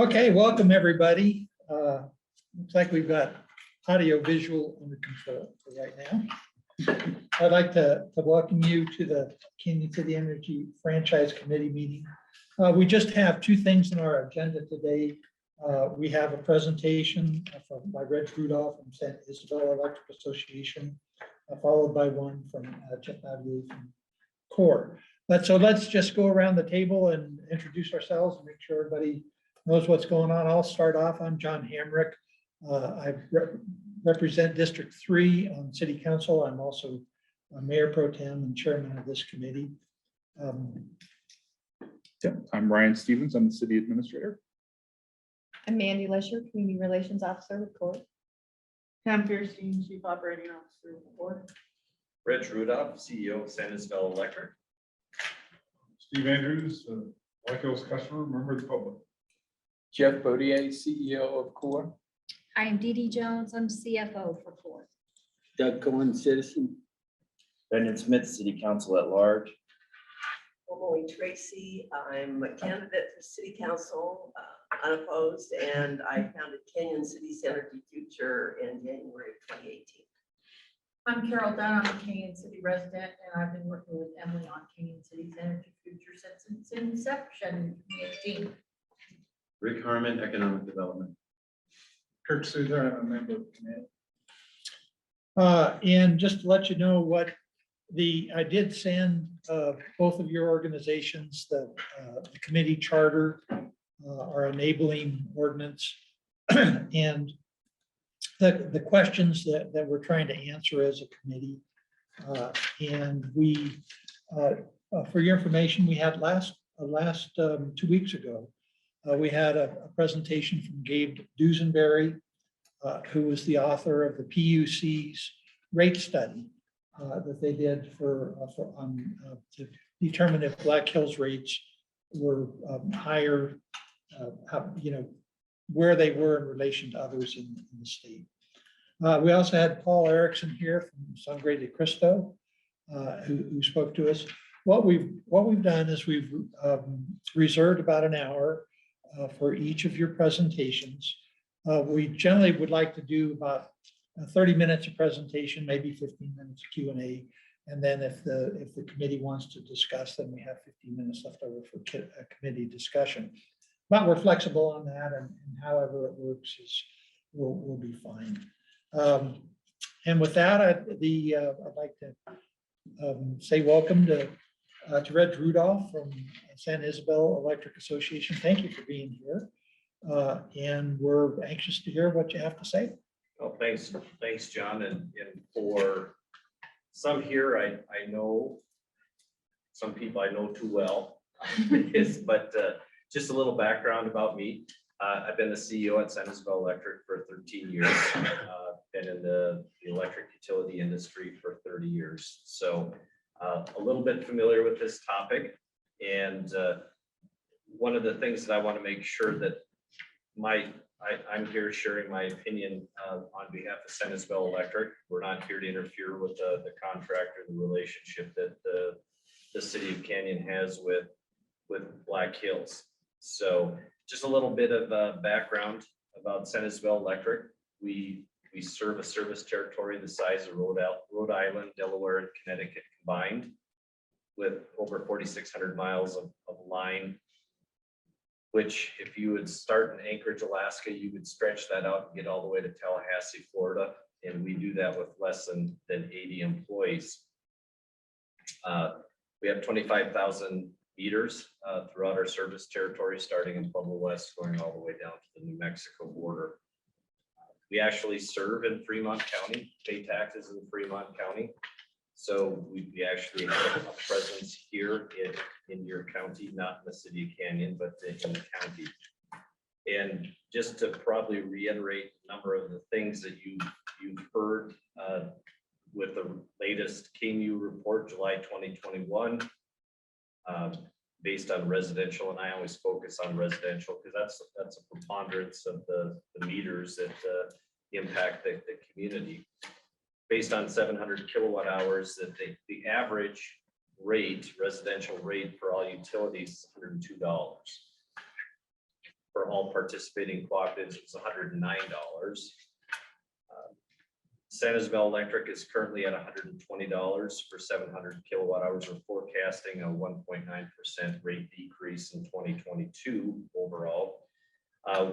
Okay, welcome everybody. Looks like we've got audio visual under control for right now. I'd like to welcome you to the Canyon City Energy Franchise Committee meeting. We just have two things in our agenda today. We have a presentation by Reg Rudolph from San Isabel Electric Association, followed by one from Jeff Avier from CORE. So let's just go around the table and introduce ourselves and make sure everybody knows what's going on. I'll start off. I'm John Hamrick. I represent District 3 on City Council. I'm also a Mayor Pro Tem and Chairman of this committee. I'm Ryan Stevens. I'm the City Administrator. I'm Mandy Lesher, Community Relations Officer with CORE. Pam Fierstein, Chief Operating Officer of the board. Reg Rudolph, CEO of San Isabel Electric. Steve Andrews, Black Hills customer, member of the public. Jeff Bodier, CEO of CORE. I am Dee Dee Jones. I'm CFO for CORE. Doug Cohen, citizen. Brendan Smith, City Council at Large. Emily Tracy, I'm a candidate for City Council, unopposed, and I founded Canyon City's Energy Future in January of 2018. I'm Carol Dunn. I'm a Canyon City resident, and I've been working with Emily on Canyon City's Energy Future since its inception in 2018. Rick Harmon, Economic Development. Kirk Suther, I'm a member of the committee. And just to let you know I did send both of your organizations the committee charter, our enabling ordinance, and the questions that we're trying to answer as a committee. And we, for your information, we had last 2 weeks ago, we had a presentation from Gabe Dusenberry, who was the author of the PUC's rate study that they did to determine if Black Hills rates were higher, where they were in relation to others in the state. We also had Paul Erickson here from Sangre de Cristo, who spoke to us. What we've done is we've reserved about an hour for each of your presentations. We generally would like to do about 30 minutes of presentation, maybe 15 minutes of Q&A. And then if the committee wants to discuss, then we have 15 minutes left over for a committee discussion. But we're flexible on that, and however it works will be fine. And with that, I'd like to say welcome to Reg Rudolph from San Isabel Electric Association. Thank you for being here. And we're anxious to hear what you have to say. Well, thanks, John. And for some here, I know some people I know too well, but just a little background about me. I've been the CEO at San Isabel Electric for 13 years. Been in the electric utility industry for 30 years. So a little bit familiar with this topic. And one of the things that I want to make sure that I'm here sharing my opinion on behalf of San Isabel Electric. We're not here to interfere with the contract or the relationship that the city of Canyon has with Black Hills. So just a little bit of background about San Isabel Electric. We serve a service territory the size of Rhode Island, Delaware, and Connecticut combined, with over 4,600 miles of line, which if you would start in Anchorage, Alaska, you would stretch that out and get all the way to Tallahassee, Florida. And we do that with less than 80 employees. We have 25,000 meters throughout our service territory, starting in Pueblo West, going all the way down to the New Mexico border. We actually serve in Fremont County, pay taxes in Fremont County. So we actually have a presence here in your county, not in the city of Canyon, but in the county. And just to probably reiterate a number of the things that you've heard with the latest KMU report, July 2021, based on residential, and I always focus on residential because that's a preponderance of the meters that impact the community. Based on 700 kilowatt hours, that the average residential rate for all utilities is $102. for all participating cooperatives is $109. San Isabel Electric is currently at $120 for 700 kilowatt hours. We're forecasting a 1.9% rate decrease in 2022 overall.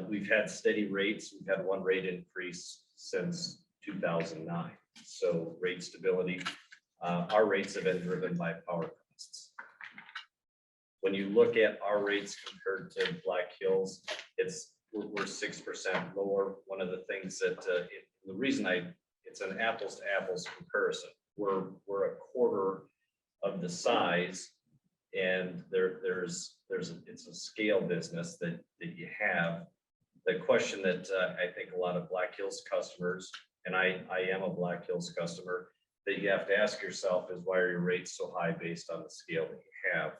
We've had steady rates. We've had one rate increase since 2009. So rate stability. Our rates have been driven by power costs. When you look at our rates compared to Black Hills, we're 6% lower. One of the things that the reason it's an apples to apples comparison. We're a quarter of the size, and it's a scale business that you have. The question that I think a lot of Black Hills customers, and I am a Black Hills customer, that you have to ask yourself is, why are your rates so high based on the scale that you have?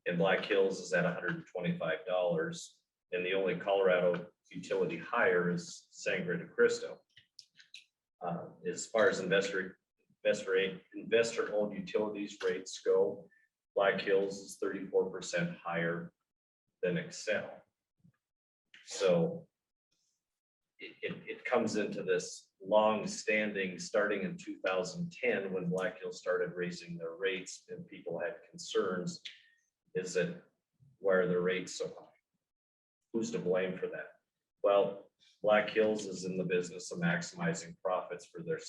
And Black Hills is at $125, and the only Colorado utility higher is Sangre de Cristo. As far as investor-owned utilities rates go, Black Hills is 34% higher than Excel. So it comes into this long-standing, starting in 2010, when Black Hills started raising their rates and people had concerns, is that why are their rates so high? Who's to blame for that? Well, Black Hills is in the business of maximizing profits for their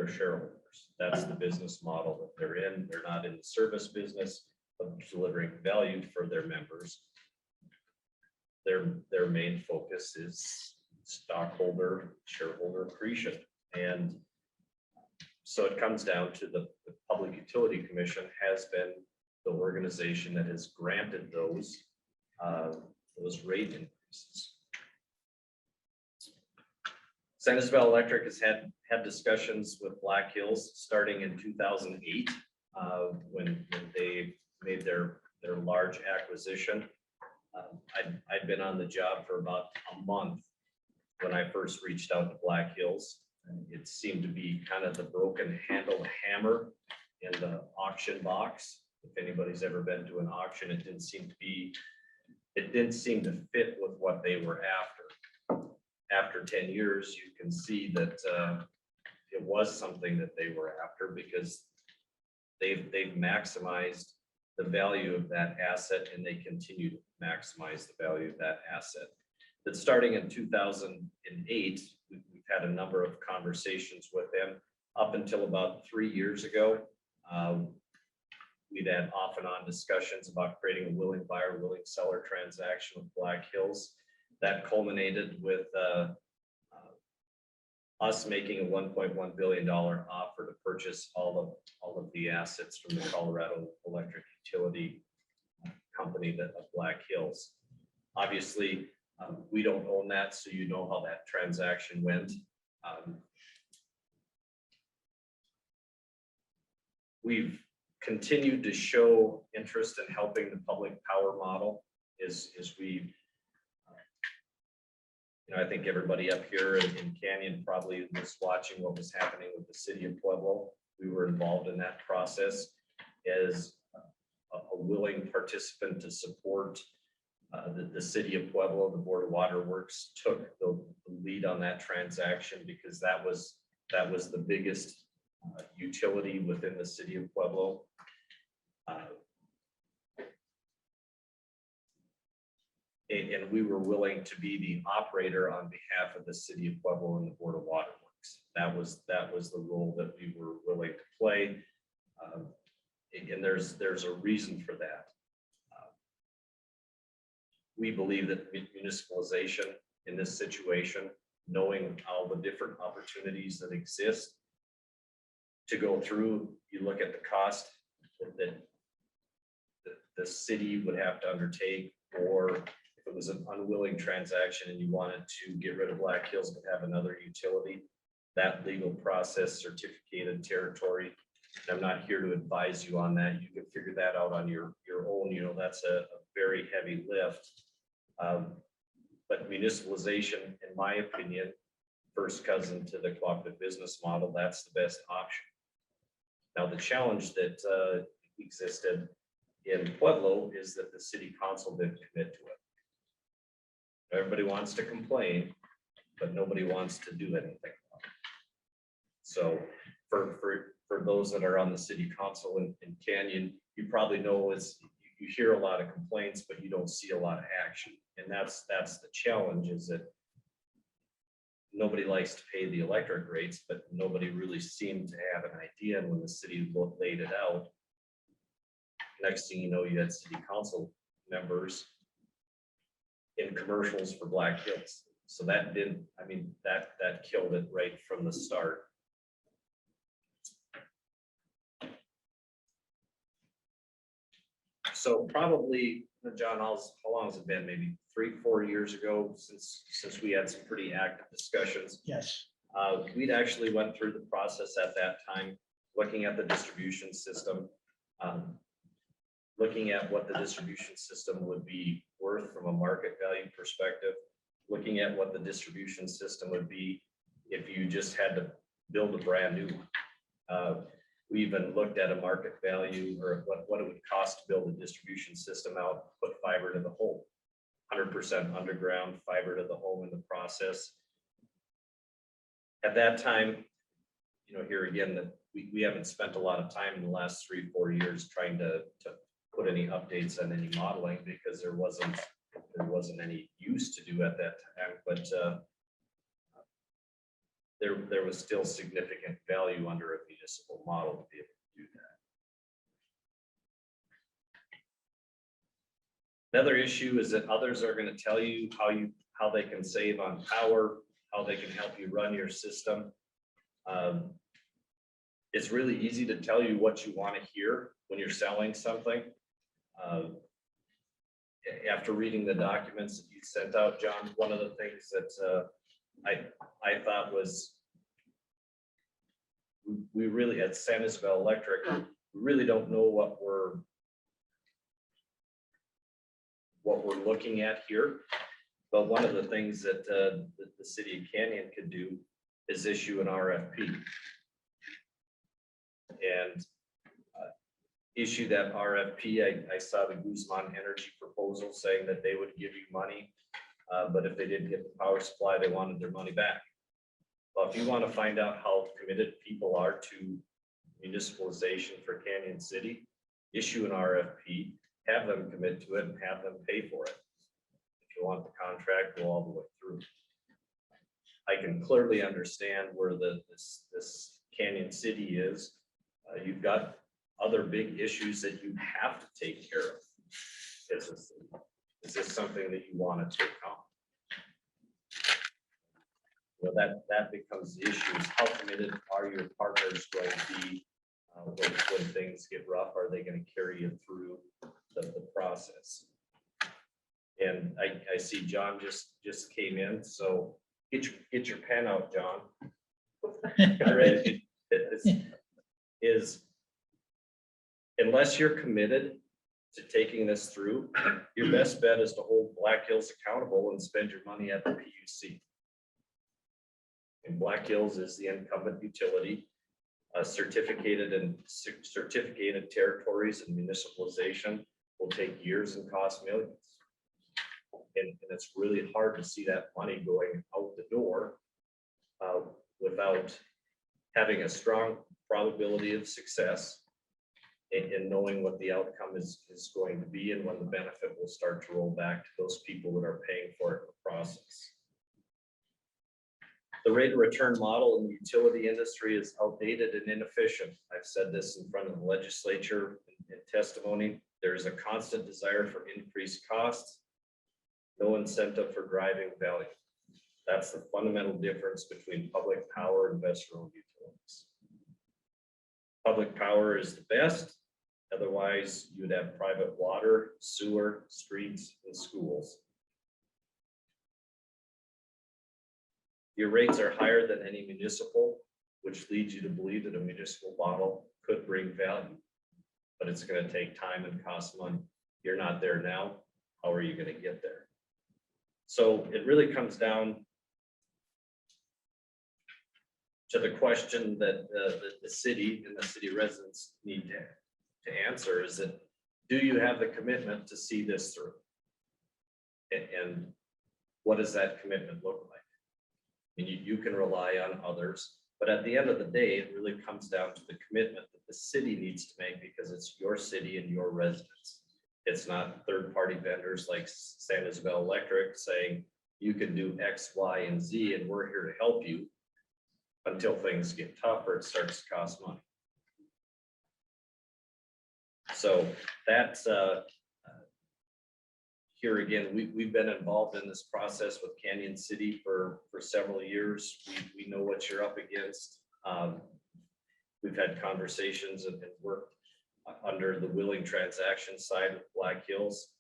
shareholders. That's the business model that they're in. They're not in the service business of delivering value for their members. Their main focus is shareholder accretion. And so it comes down to the Public Utility Commission has been the organization that has granted those rate increases. San Isabel Electric has had discussions with Black Hills starting in 2008 when they made their large acquisition. I'd been on the job for about a month when I first reached out to Black Hills. And it seemed to be kind of the broken handled hammer in the auction box. If anybody's ever been to an auction, it didn't seem to fit with what they were after. After 10 years, you can see that it was something that they were after, because they've maximized the value of that asset, and they continue to maximize the value of that asset. But starting in 2008, we've had a number of conversations with them. Up until about 3 years ago, we'd had off and on discussions about creating a willing buyer, willing seller transaction with Black Hills. That culminated with us making a $1.1 billion offer to purchase all of the assets from the Colorado Electric Utility Company of Black Hills. Obviously, we don't own that, so you know how that transaction went. We've continued to show interest in helping the public power model as we, I think everybody up here in Canyon probably was watching what was happening with the city of Pueblo. We were involved in that process as a willing participant to support the city of Pueblo. The Board of Water Works took the lead on that transaction, because that was the biggest utility within the city of Pueblo. And we were willing to be the operator on behalf of the city of Pueblo and the Board of Water Works. That was the role that we were willing to play. And there's a reason for that. We believe that municipalization in this situation, knowing all the different opportunities that exist to go through, you look at the cost that the city would have to undertake, or if it was an unwilling transaction and you wanted to get rid of Black Hills but have another utility, that legal process, certificated territory. I'm not here to advise you on that. You can figure that out on your own. That's a very heavy lift. But municipalization, in my opinion, first cousin to the cooperative business model, that's the best option. Now, the challenge that existed in Pueblo is that the city council didn't commit to it. Everybody wants to complain, but nobody wants to do anything about it. So for those that are on the city council in Canyon, you probably know is you hear a lot of complaints, but you don't see a lot of action. And that's the challenge, is that nobody likes to pay the electric rates, but nobody really seemed to have an idea. And when the city laid it out, next thing you know, you had city council members in commercials for Black Hills. So that didn't, I mean, that killed it right from the start. So probably, John, how long has it been? Maybe 3-4 years ago since we had some pretty active discussions. Yes. We'd actually went through the process at that time, looking at the distribution system, looking at what the distribution system would be worth from a market value perspective, looking at what the distribution system would be if you just had to build a brand new one. We even looked at a market value, or what it would cost to build a distribution system out, put fiber to the home, 100% underground fiber to the home in the process. At that time, you know, here again, that we haven't spent a lot of time in the last 3-4 years trying to put any updates on any modeling, because there wasn't any use to do at that time. But there was still significant value under a municipal model to be able to do that. Another issue is that others are going to tell you how they can save on power, how they can help you run your system. It's really easy to tell you what you want to hear when you're selling something. After reading the documents that you sent out, John, one of the things that I thought was, we really at San Isabel Electric, we really don't know what we're looking at here. But one of the things that the city of Canyon could do is issue an RFP and issue that RFP. I saw the Guzman Energy proposal saying that they would give you money, but if they didn't get the power supply, they wanted their money back. Well, if you want to find out how committed people are to municipalization for Canyon City, issue an RFP, have them commit to it, and have them pay for it. If you want the contract, go all the way through. I can clearly understand where this Canyon City is. You've got other big issues that you have to take care of. Is this something that you want to take on? You know, that becomes the issue, is how committed are your partners going to be when things get rough? Are they going to carry you through the process? And I see John just came in, so get your pen out, John. All right. Is unless you're committed to taking this through, your best bet is to hold Black Hills accountable and spend your money at the PUC. And Black Hills is the incumbent utility, certificated territories, and municipalization will take years and cost millions. And it's really hard to see that money going out the door without having a strong probability of success and knowing what the outcome is going to be, and when the benefit will start to roll back to those people that are paying for it in the process. The rate of return model in the utility industry is outdated and inefficient. I've said this in front of the legislature in testimony. There is a constant desire for increased costs, no incentive for driving value. That's the fundamental difference between public power and investor-owned utilities. Public power is the best. Otherwise, you would have private water, sewer, streets, and schools. Your rates are higher than any municipal, which leads you to believe that a municipal model could bring value, but it's going to take time and cost money. You're not there now. How are you going to get there? So it really comes down to the question that the city and the city residents need to answer, is that, do you have the commitment to see this through? And what does that commitment look like? And you can rely on others, but at the end of the day, it really comes down to the commitment that the city needs to make because it's your city and your residents. It's not third-party vendors like San Isabel Electric saying, you can do X, Y, and Z, and we're here to help you until things get tough or it starts to cost money. So that's, here again, we've been involved in this process with Canyon City for several years. We know what you're up against. We've had conversations and worked under the willing transaction side of Black Hills.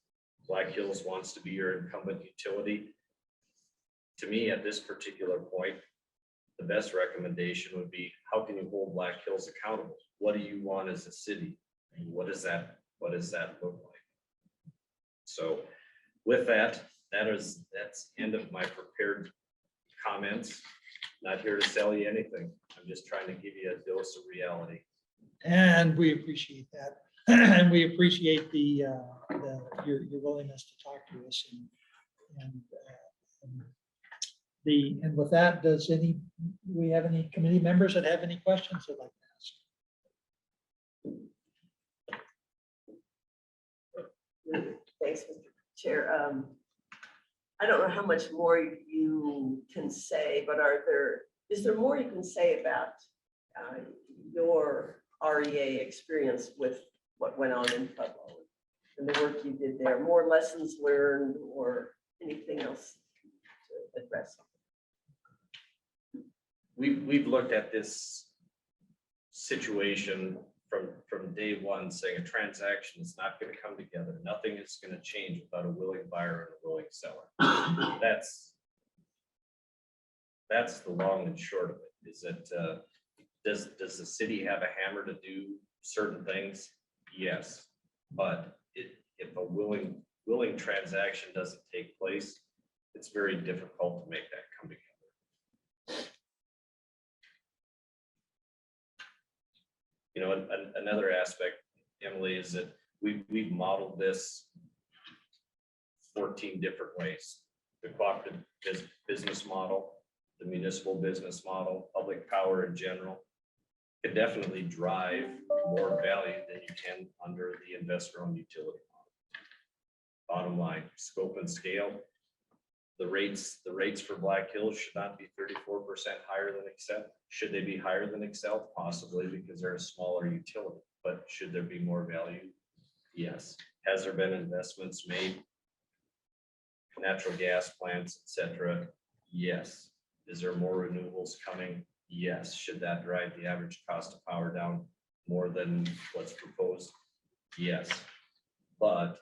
Black Hills wants to be your incumbent utility. To me, at this particular point, the best recommendation would be, how can you hold Black Hills accountable? What do you want as a city? And what does that look like? So with that, that's end of my prepared comments. Not here to sell you anything. I'm just trying to give you a dose of reality. And we appreciate that. And we appreciate your willingness to talk to us. And with that, we have any committee members that have any questions they'd like to ask? Thanks, Mr. Chair. I don't know how much more you can say, but is there more you can say about your REA experience with what went on in Pueblo and the work you did there? More lessons learned or anything else to address? We've looked at this situation from day one, saying a transaction is not going to come together. Nothing is going to change without a willing buyer and a willing seller. That's the long and short of it. Is that does the city have a hammer to do certain things? Yes, but if a willing transaction doesn't take place, it's very difficult to make that come together. You know, another aspect, Emily, is that we've modeled this 14 different ways. The cooperative business model, the municipal business model, public power in general, could definitely drive more value than you can under the investor-owned utility model. Bottom line, scope and scale. The rates for Black Hills should not be 34% higher than Excel. Should they be higher than Excel? Possibly, because they're a smaller utility. But should there be more value? Yes. Has there been investments made? Natural gas plants, etc. Yes. Is there more renewables coming? Yes. Should that drive the average cost of power down more than what's proposed? Yes. But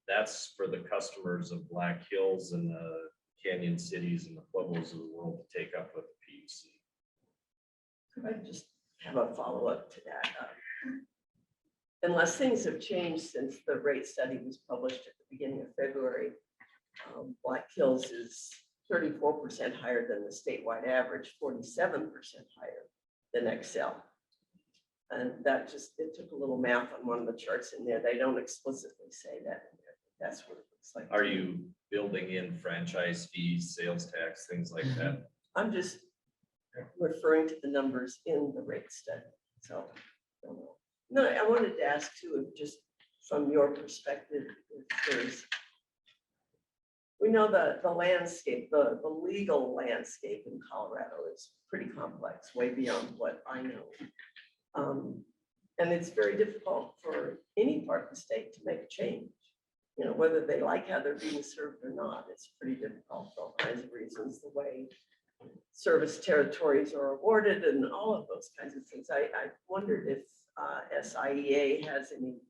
that's for the customers of Black Hills and the Canyon Cities and the Pueblos of the world to take up with the PUC. Could I just have a follow-up to that? Unless things have changed since the rate study was published at the beginning of February, Black Hills is 34% higher than the statewide average, 47% higher than Excel. And that it took a little math on one of the charts in there. They don't explicitly say that in there. That's what it looks like. Are you building in franchise fees, sales tax, things like that? I'm just referring to the numbers in the rate study. So, I don't know. No, I wanted to ask too, if just from your perspective, if we know the landscape, the legal landscape in Colorado is pretty complex, way beyond what I know. And it's very difficult for any part of the state to make a change. You know, whether they like how they're being served or not, it's pretty difficult for all kinds of reasons, the way service territories are awarded and all of those kinds of things. I wondered if SIEA has any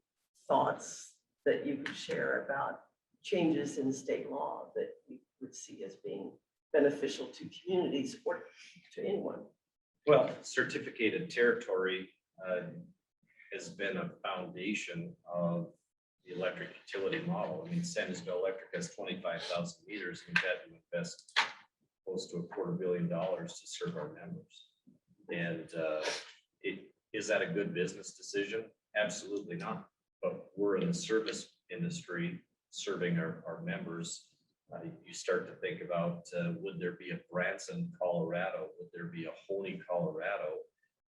thoughts that you could share about changes in state law that you would see as being beneficial to communities or to anyone. Well, certificated territory has been a foundation of the electric utility model. I mean, San Isabel Electric has 25,000 meters and we've had to invest close to $250 million to serve our members. And is that a good business decision? Absolutely not. But we're in the service industry serving our members, you start to think about, would there be a Branson, Colorado? Would there be a Honey, Colorado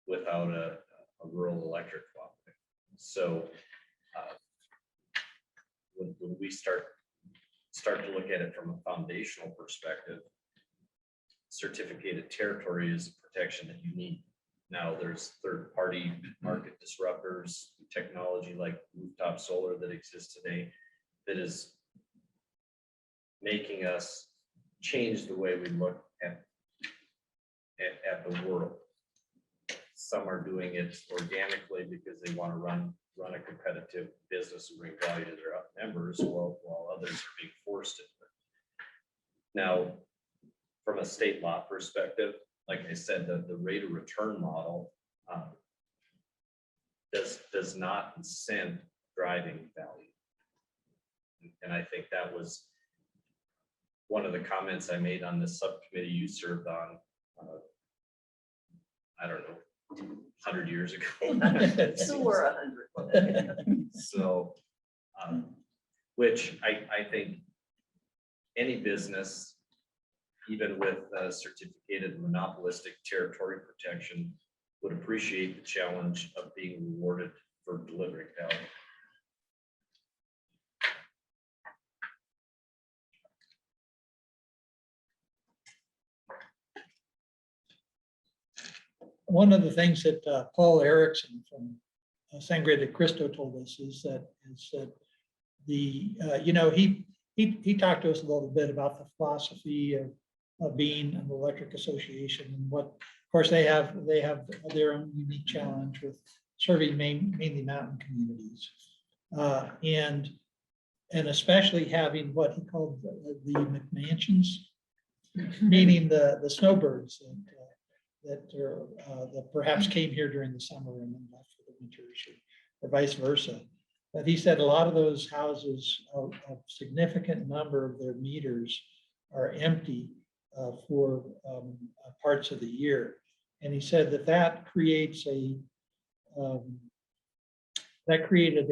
without a rural electric cooperative? So when we start to look at it from a foundational perspective, certificated territory is a protection that you need. Now there's third-party market disruptors, technology like rooftop solar that exists today that is making us change the way we look at the world. Some are doing it organically because they want to run a competitive business and bring value to their members, while others are being forced into it. Now, from a state law perspective, like I said, the rate of return model does not incent driving value. And I think that was one of the comments I made on this subcommittee you served on, I don't know, 100 years ago. So we're 100. So, which I think any business, even with certificated monopolistic territory protection, would appreciate the challenge of being rewarded for delivering value. One of the things that Paul Erickson from Sangre de Cristo told us is that the, he talked to us a little bit about the philosophy of being an electric association and what, of course, they have their own unique challenge with serving mainly mountain communities. And especially having what he called the McMansions, meaning the snowbirds that perhaps came here during the summer and then left for the winter, or vice versa. But he said a lot of those houses, a significant number of their meters are empty for parts of the year. And he said that creates created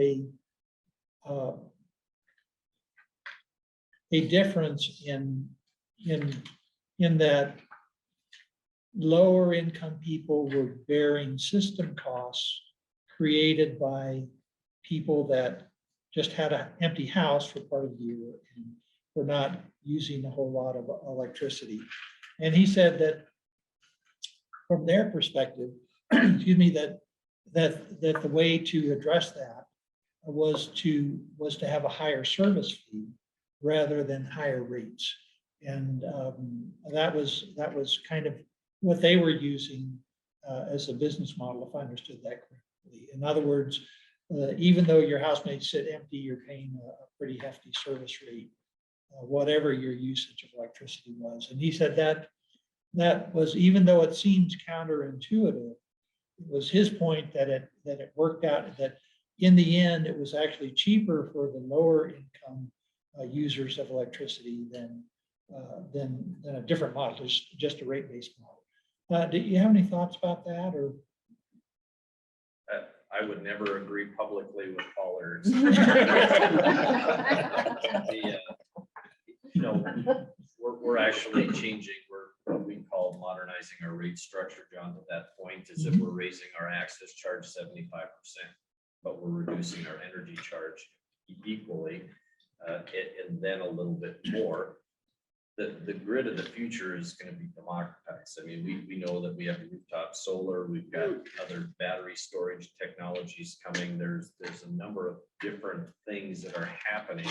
a difference in that lower income people were bearing system costs created by people that just had an empty house for part of the year and were not using a whole lot of electricity. And he said that from their perspective, excuse me, that the way to address that was to have a higher service fee rather than higher rates. And that was kind of what they were using as a business model, if I understood that correctly. In other words, even though your house may sit empty, you're paying a pretty hefty service rate, whatever your usage of electricity was. And he said that was, even though it seems counterintuitive, it was his point that it worked out, that in the end, it was actually cheaper for the lower income users of electricity than a different model, just a rate-based model. Do you have any thoughts about that, or? I would never agree publicly with Paul Erickson. We're actually changing, we're what we call modernizing our rate structure, John, to that point, is that we're raising our access charge 75%, but we're reducing our energy charge equally, and then a little bit more. The grid of the future is going to be democratized. I mean, we know that we have rooftop solar, we've got other battery storage technologies coming. There's a number of different things that are happening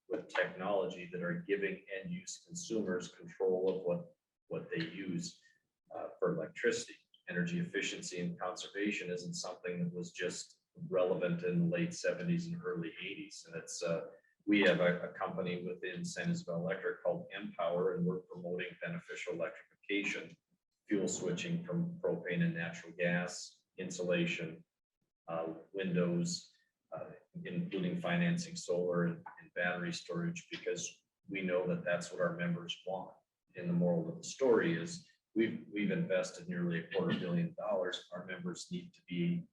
with technology that are giving end use consumers control of what they use for electricity. Energy efficiency and conservation isn't something that was just relevant in the late 70s and early 80s. And it's we have a company within San Isabel Electric called Empower, and we're promoting beneficial electrification, fuel switching from propane and natural gas, insulation, windows, including financing solar and battery storage, because we know that that's what our members want. And the moral of the story is we've invested nearly $250 million. Our members need to be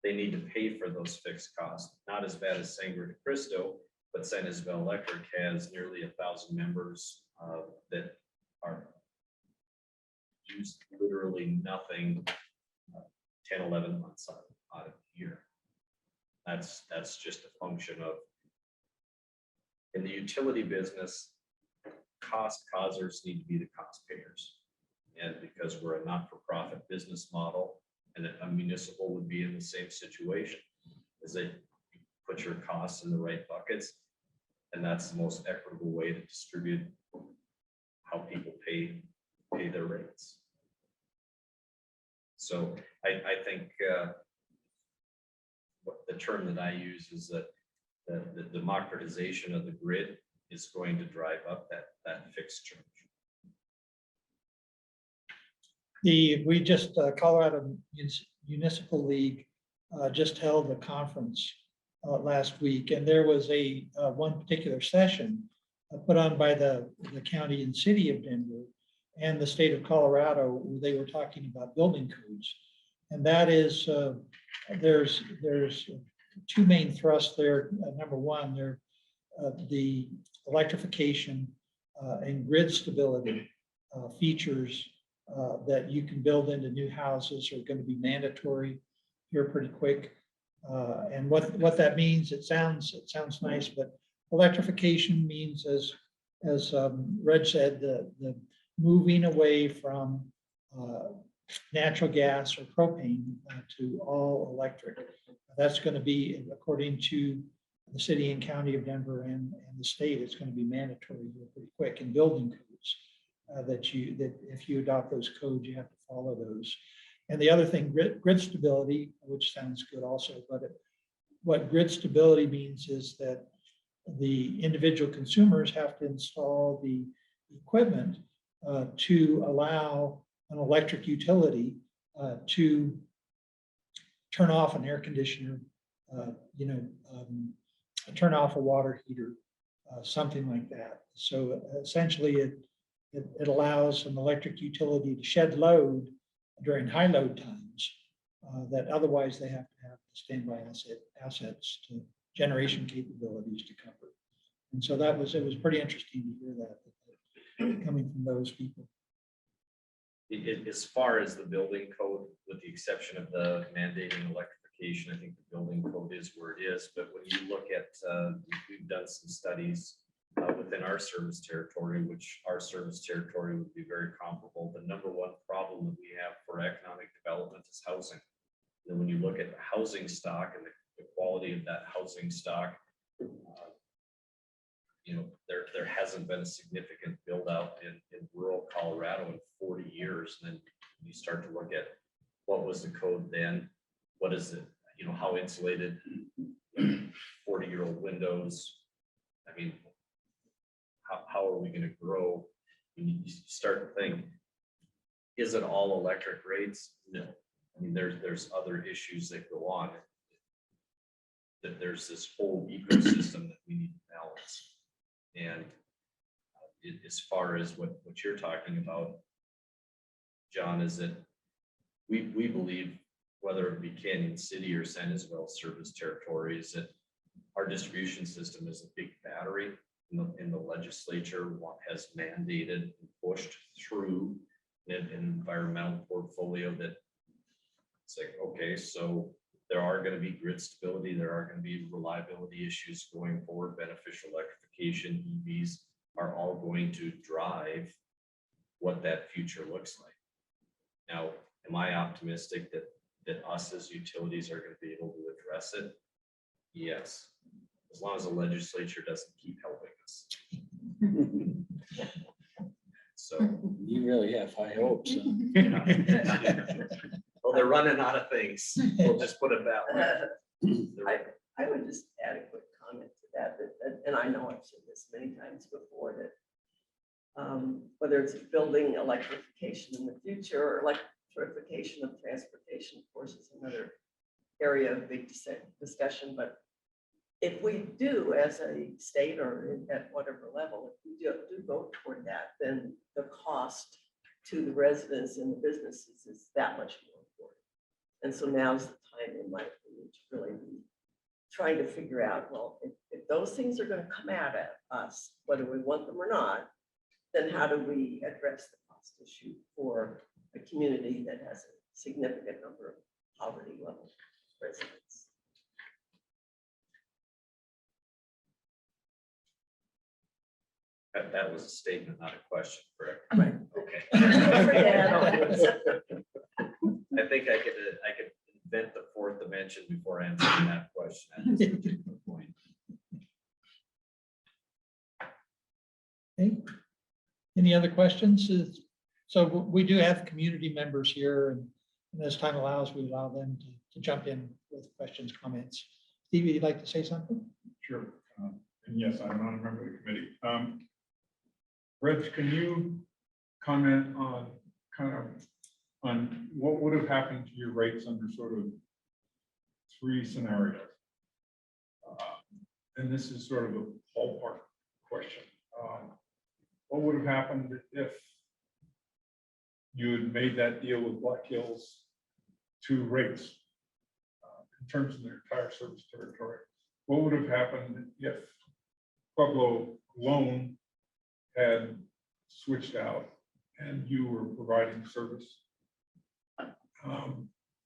they need to pay for those fixed costs. Not as bad as Sangre de Cristo, but San Isabel Electric has nearly 1,000 members that are use literally nothing 10, 11 months out of the year. That's just a function of, in the utility business, cost causers need to be the cost payers. And because we're a not-for-profit business model, and a municipal would be in the same situation, is that you put your costs in the right buckets, and that's the most equitable way to distribute how people pay their rates. So I think what the term that I use is that the democratization of the grid is going to drive up that fixed charge. We just, Colorado Municipal League just held a conference last week, and there was one particular session put on by the county and city of Denver and the state of Colorado, where they were talking about building codes. And that is, there's two main thrusts there. Number one, they're the electrification and grid stability features that you can build into new houses are going to be mandatory here pretty quick. And what that means, it sounds nice, but electrification means, as Reg said, the moving away from natural gas or propane to all electric. That's going to be, according to the city and county of Denver and the state, it's going to be mandatory here pretty quick in building codes. That if you adopt those codes, you have to follow those. And the other thing, grid stability, which sounds good also, but what grid stability means is that the individual consumers have to install the equipment to allow an electric utility to turn off an air conditioner, turn off a water heater, something like that. So essentially, it allows an electric utility to shed load during high load times that otherwise they have to have standby assets to generation capabilities to cover. And so it was pretty interesting to hear that coming from those people. As far as the building code, with the exception of the mandating electrification, I think the building code is where it is. But when you look at, we've done some studies within our service territory, which our service territory would be very comparable. The number one problem that we have for economic development is housing. And when you look at the housing stock and the quality of that housing stock, there hasn't been a significant build out in rural Colorado in 40 years. And then you start to look at what was the code then, what is it, how insulated 40-year-old windows. I mean, how are we going to grow? You start to think, is it all electric rates? No. I mean, there's other issues that go on. That there's this whole ecosystem that we need to balance. And as far as what you're talking about, John, is that we believe, whether it be Canyon City or San Isabel service territory, is that our distribution system is a big battery. In the legislature has mandated and pushed through an environmental portfolio that it's like, okay, so there are going to be grid stability, there are going to be reliability issues going forward, beneficial electrification, EVs are all going to drive what that future looks like. Now, am I optimistic that us as utilities are going to be able to address it? Yes, as long as the legislature doesn't keep helping us. So You really have high hopes. well, they're running out of things. We'll just put it that way. I would just add a quick comment to that, and I know I've said this many times before, that whether it's building electrification in the future or electrification of transportation, of course, is another area of big discussion. But if we do, as a state or at whatever level, if we do go toward that, then the cost to the residents and the businesses is that much more important. And so now's the time, in my opinion, to really be trying to figure out, well, if those things are gonna come at us, whether we want them or not, then how do we address the cost issue for a community that has a significant number of poverty level residents? That was a statement, not a question, correct? Right. Okay. Yeah. I think I could invent the fourth dimension before answering that question at this particular point. Okay. Any other questions? So we do have community members here, and as time allows, we allow them to jump in with questions, comments. Stevie, you'd like to say something? Sure. And yes, I'm not a member of the committee. Reg, can you comment on on what would have happened to your rates under sort of 3 scenarios? And this is sort of a ballpark question. What would have happened if you had made that deal with Black Hills to rates in terms of their entire service territory? What would have happened if Pueblo alone had switched out and you were providing service?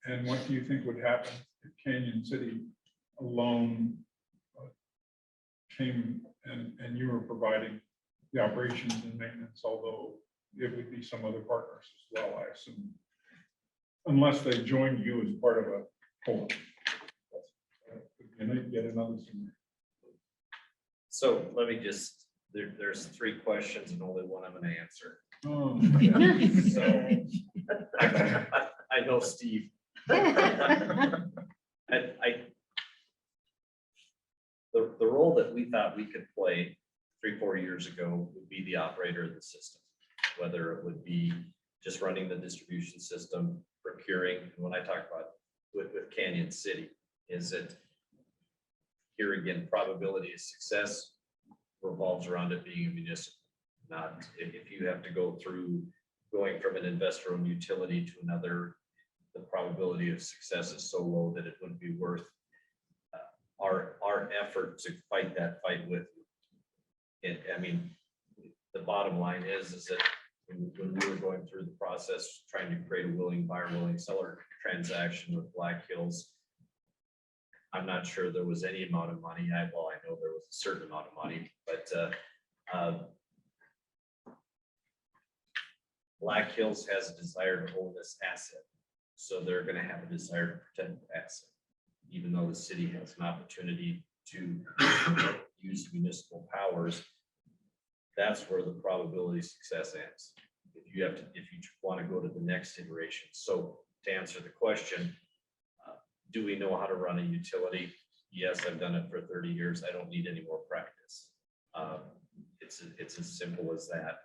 And what do you think would happen if Canyon City alone came and you were providing the operations and maintenance, although it would be some other partners as well, I assume, unless they joined you as part of a whole. And they get another scenario. So let me just, there's 3 questions and only one I'm gonna answer. Oh, So I know Steve. The role that we thought we could play 3-4 years ago would be the operator of the system, whether it would be just running the distribution system, procuring, and when I talk about with Canyon City, is it here again, probability of success revolves around it being a municipal, not if you have to go through going from an investor-owned utility to another, the probability of success is so low that it wouldn't be worth our effort to fight that fight with it. I mean, the bottom line is that when we were going through the process, trying to create a willing buyer, willing seller transaction with Black Hills, I'm not sure there was any amount of money. I know there was a certain amount of money, but Black Hills has a desire to hold this asset. So they're going to have a desire to protect the asset, even though the city has an opportunity to use municipal powers. That's where the probability of success ends. If you want to go to the next iteration. So to answer the question, do we know how to run a utility? Yes, I've done it for 30 years. I don't need any more practice. It's as simple as that.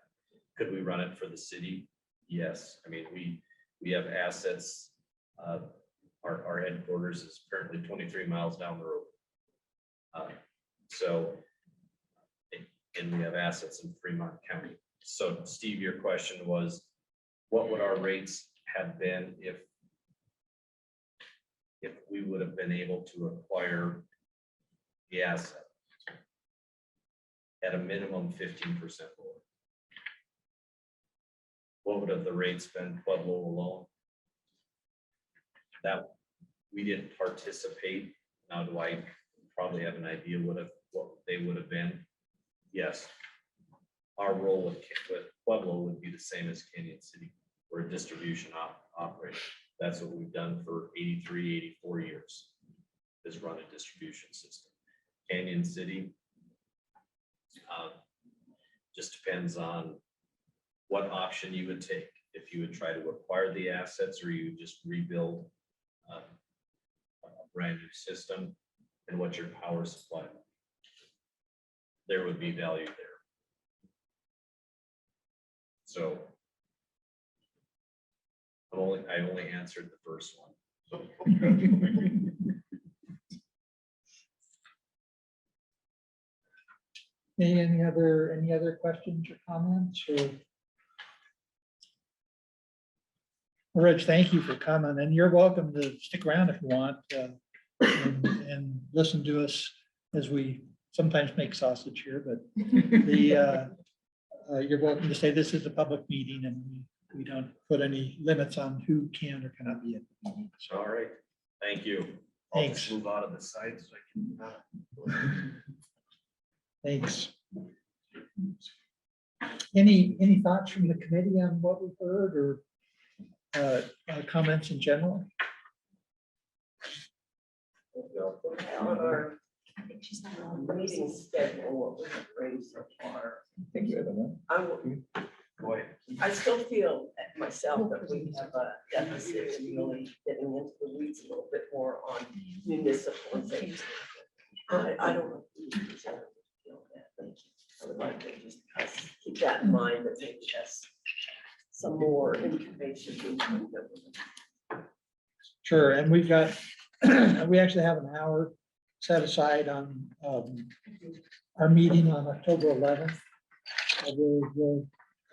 Could we run it for the city? Yes. I mean, we have assets. Our headquarters is currently 23 miles down the road. And we have assets in Fremont County. So Steve, your question was, what would our rates have been if we would have been able to acquire the asset at a minimum 15% lower? What would have the rates been Pueblo alone? That we didn't participate. Now do I probably have an idea what they would have been? Yes. Our role with Pueblo would be the same as Canyon City. We're a distribution operator. That's what we've done for 83, 84 years, is run a distribution system. Canyon City just depends on what option you would take. If you would try to acquire the assets or you just rebuild a brand new system, and what your power supply would be. There would be value there. So I only answered the first one. Any other questions or comments or? Rich, thank you for coming, and you're welcome to stick around if you want. and listen to us as we sometimes make sausage here, but you're welcome to say this is a public meeting and we don't put any limits on who can or cannot be at the meeting. So, All right, thank you. I'll just Thanks. move out of the side so I can. thanks. Any thoughts from the committee on what we've heard or comments in general? On our I think she's not meeting schedule, what we have raised so far. Thank you. Boy, I still feel myself that we have a deficit in really getting into the weeds a little bit more on municipalization. I don't know. if you feel that. Thank you. I would like to just keep that in mind that maybe that's some more information. we can give them. Sure, and we've got, we actually have an hour set aside on our meeting on October 11th.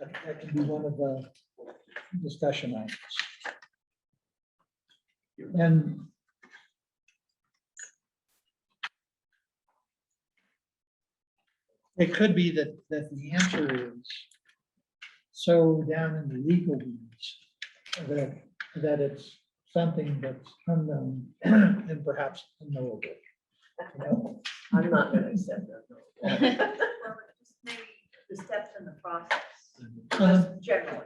That can be one of the discussion items. And it could be that the answer is so down in the legal weeds that it's something that's unknown and perhaps unknowable. You know? I'm not gonna accept that. no. Well, just maybe the steps in the process, Uh, just generally,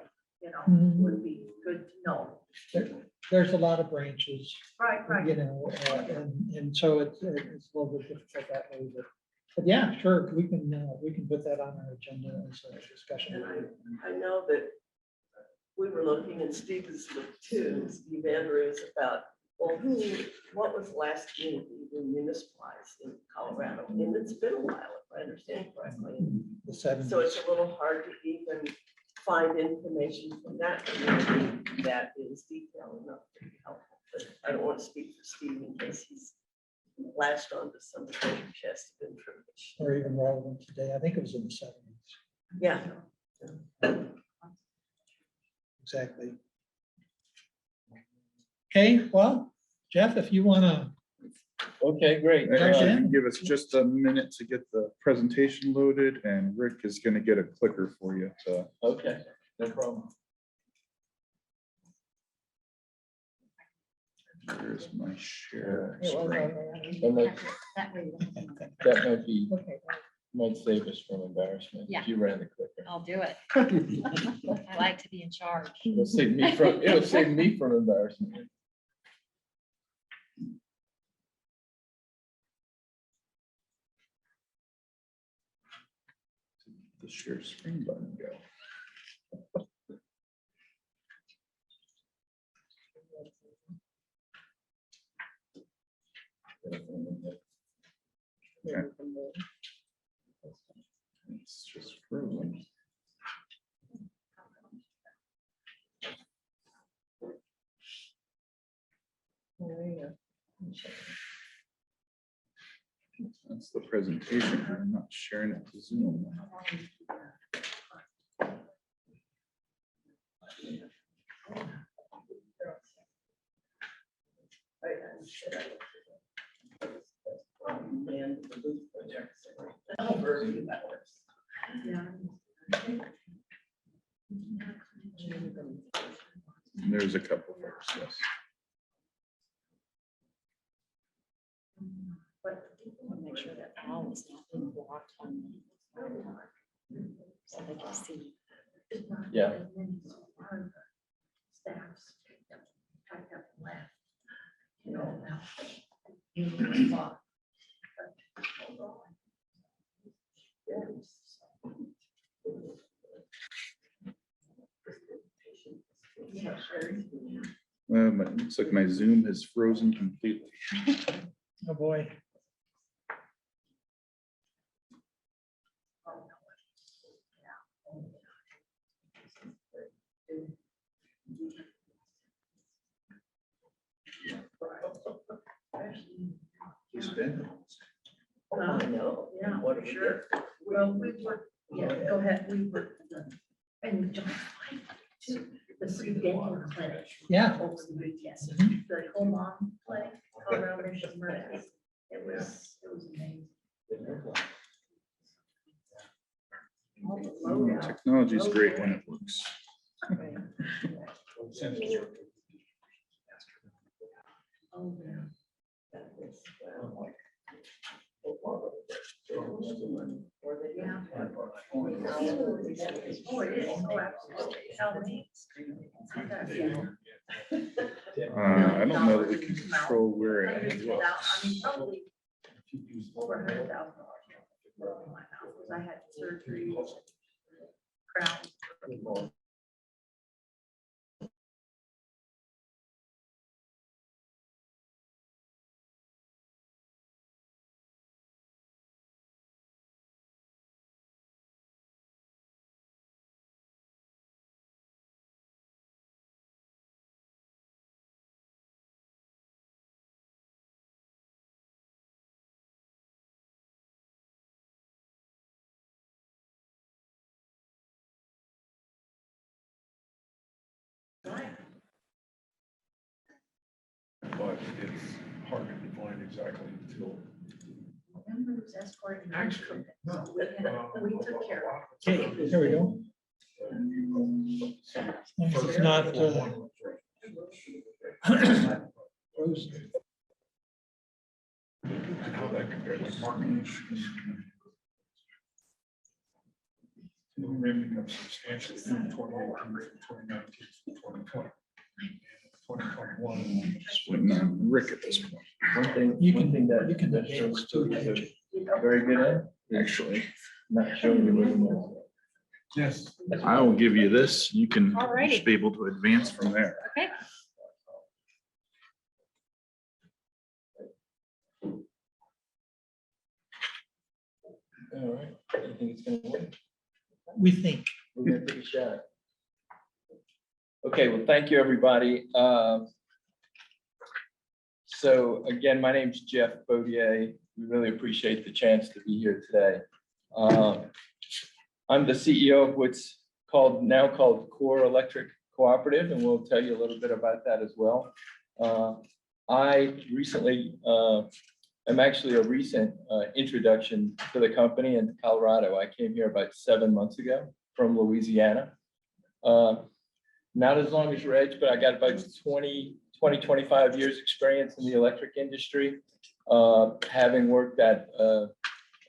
Mhm. would be good to know. There's a lot of branches, Right, right. you know, and so it's a little bit difficult that way, but yeah, sure, we can put that on our agenda as a discussion. And I know that we were looking and Steve was with too, Steve Andrews, about, well, what was the last community we municipalized in Colorado? And it's been a while, if I understand correctly. The 70s. So it's a little hard to even find information from that community that is detailed enough to be helpful. But I don't want to speak for Steve in case he's latched onto some treasure chest of information. Or even relevant today. I think it was in the 70s. Yeah. Exactly. Okay, well, Jeff, if you want to, Okay, great. Jump in. Give us just a minute to get the presentation loaded and Rick is gonna get a clicker for you to. Okay, no problem. Here's my share. That screen. way. That might be, Okay, might save us from embarrassment. Yeah. If you ran the clicker. I'll do it. I like to be in charge. It'll save me from embarrassment. The share screen button go. Okay. It's just frozen. That's the presentation. I'm not sharing it to Zoom. There's a couple first, yes. Make sure that Al is not being blocked on. So they can see. Yeah. Staffs. Typed up and left. You know, now. You thought, but hold on. Yeah, sure. It looks like my Zoom has frozen completely. oh boy. I know. Yeah, What do we sure. Well, we were, yeah, go ahead, we were, and John, too, the free dental clinic. Yeah. Yes, the home mom clinic. around Mission Press. It was amazing. All the load out. Technology is great when it works. Oh, yeah. That was, Yeah. Oh, it is. Oh, absolutely. Tell me. I don't know that we can control where it Hundreds of looks. thou- I mean, probably over $100,000 in my house, because I had surgery, crown. But it's hard to define exactly until. Remember who's escorting the ice cream? We took care of it. Okay, here we go. It's not, Rose. And how that compared to marketing. The revenue up substantially from 2019 to 2020. 2021. Just waiting on Rick at this point. One thing, You one can, thing that. you can advance too, can't you? Very good at, Actually, not showing you what it was. Yes. I will give you this. You can Alrighty. just be able to advance from there. Okay. All right, I think it's gonna work. We think. We're gonna take a shot. Okay, well, thank you, everybody. So again, my name's Jeff Bodier. We really appreciate the chance to be here today. I'm the CEO of what's now called Core Electric Cooperative, and we'll tell you a little bit about that as well. I recently, I'm actually a recent introduction to the company in Colorado. I came here about 7 months ago from Louisiana. Not as long as Reg, but I got about 25 years experience in the electric industry, having worked at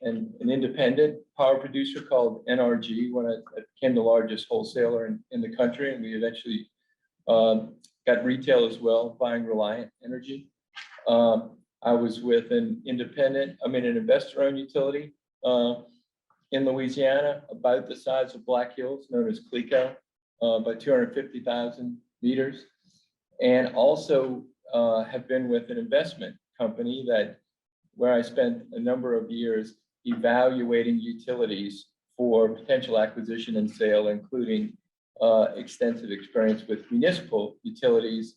an independent power producer called NRG when it became the largest wholesaler in the country, and we eventually got retail as well, buying Reliant Energy. I was with an investor-owned utility in Louisiana, about the size of Black Hills, known as CLECO, about 250,000 meters. And also have been with an investment company where I spent a number of years evaluating utilities for potential acquisition and sale, including extensive experience with municipal utilities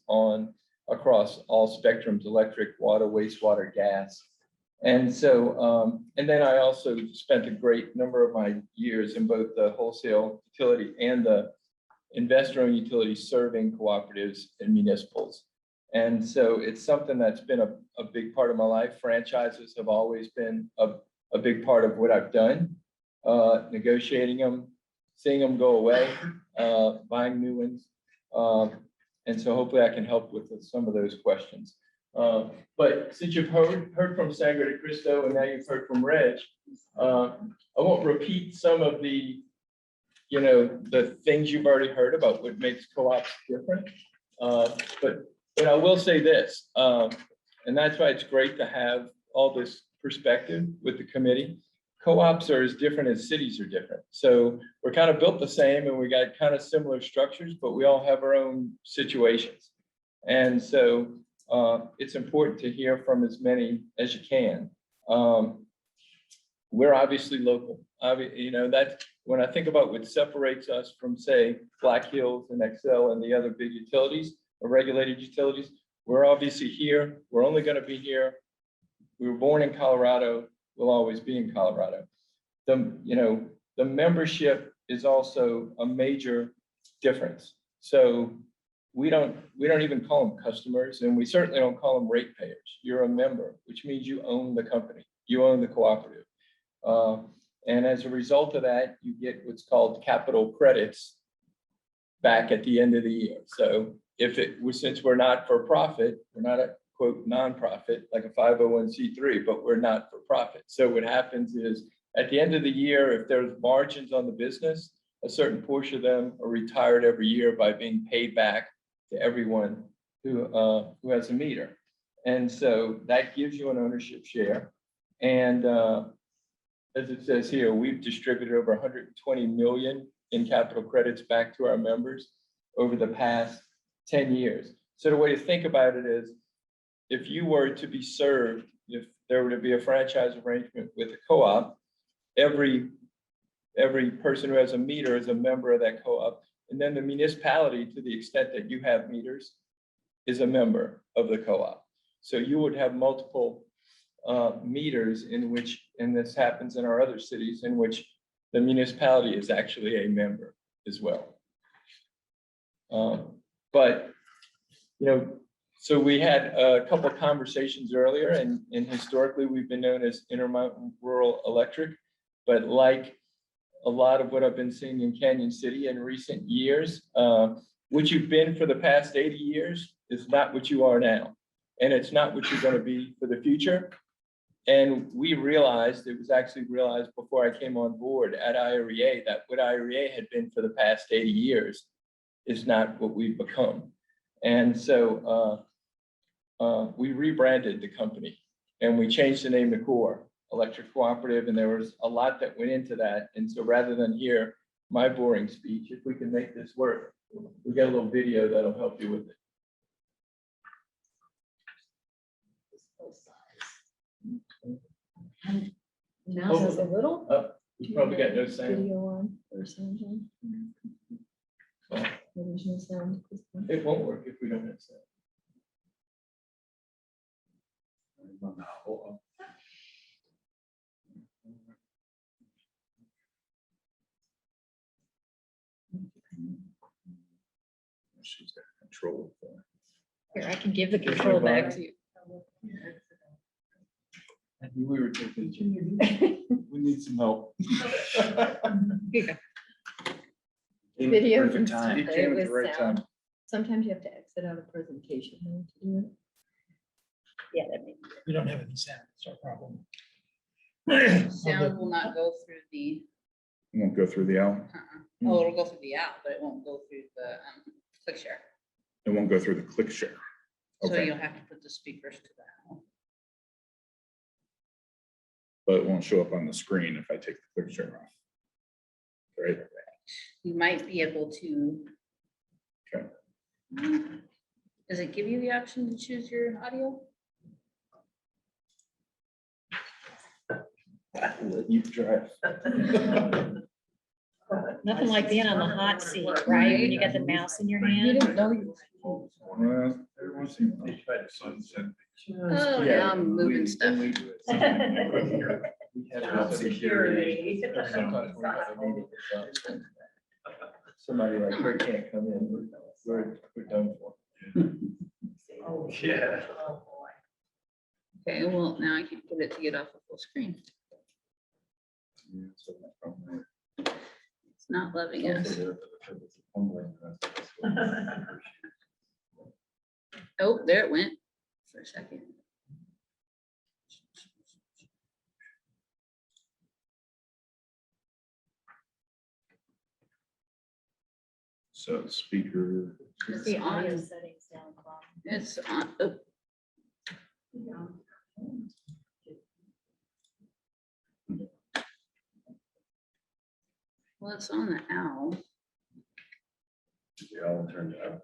across all spectrums: electric, water, wastewater, gas. And so, and then I also spent a great number of my years in both the wholesale utility and the investor-owned utilities serving cooperatives and municipals. And so it's something that's been a big part of my life. Franchises have always been a big part of what I've done, negotiating them, seeing them go away, buying new ones. And so hopefully I can help with some of those questions. But since you've heard from Sangre de Cristo and now you've heard from Reg, I won't repeat some of the things you've already heard about what makes co-ops different. But I will say this, and that's why it's great to have all this perspective with the committee. Co-ops are as different as cities are different. So we're kind of built the same and we got kind of similar structures, but we all have our own situations. And so it's important to hear from as many as you can. We're obviously local. That's when I think about what separates us from, say, Black Hills and Xcel and the other big utilities or regulated utilities. We're obviously here. We're only going to be here. We were born in Colorado. We'll always be in Colorado. The membership is also a major difference. So we don't even call them customers, and we certainly don't call them ratepayers. You're a member, which means you own the company, you own the cooperative. And as a result of that, you get what's called capital credits back at the end of the year. So since we're not for profit, we're not a quote nonprofit like a 501c3, but we're not for profit. So what happens is at the end of the year, if there's margins on the business, a certain portion of them are retired every year by being paid back to everyone who has a meter. And so that gives you an ownership share. And as it says here, we've distributed over 120 million in capital credits back to our members over the past 10 years. So the way to think about it is, if you were to be served, if there were to be a franchise arrangement with a co-op, every person who has a meter is a member of that co-op. And then the municipality, to the extent that you have meters, is a member of the co-op. So you would have multiple meters in which, and this happens in our other cities, in which the municipality is actually a member as well. But, so we had a couple of conversations earlier, and historically we've been known as Intermountain Rural Electric, but like a lot of what I've been seeing in Canyon City in recent years, what you've been for the past 80 years is not what you are now. And it's not what you're going to be for the future. And we realized, it was actually realized before I came on board at IREA, that what IREA had been for the past 80 years is not what we've become. And so we rebranded the company and we changed the name to CORE, Electric Cooperative, and there was a lot that went into that. And so rather than hear my boring speech, if we can make this work, we got a little video that'll help you with it. Now it's a little. We probably got no sound. Video on or sound on. So There's no sound. it won't work if we don't have sound. She's got control. Here, I can give the control back to you. I knew we were taking. We need some help. Here you go. Video Perfect from time. Sunday You came at the with right sound. time. Sometimes you have to exit out a presentation though, to do it. Yeah, that makes. We don't have any sound, it's our problem. Sound will not go through the, Won't go through the owl. oh, it'll go through the app, but it won't go through the click share. It won't go through the click share. So Okay, you'll have to put the speakers to that. but it won't show up on the screen if I take the click share off. Right? You might be able to. Okay. Does it give you the option to choose your audio? You drive. Nothing like being on the hot seat, right? When you got the mouse in your hand. didn't know you. Oh, Yeah, yeah, I'm moving stuff. We have Job security. Sometimes we have a meeting with somebody like her can't come in, we're done for. Yeah. Okay, well, now I can get it to get off the full screen. It's not loving us. Oh, there it went for a second. So speaker. Just the audio settings down the bottom. It's on. Oh, well, it's on the owl. The owl turned up.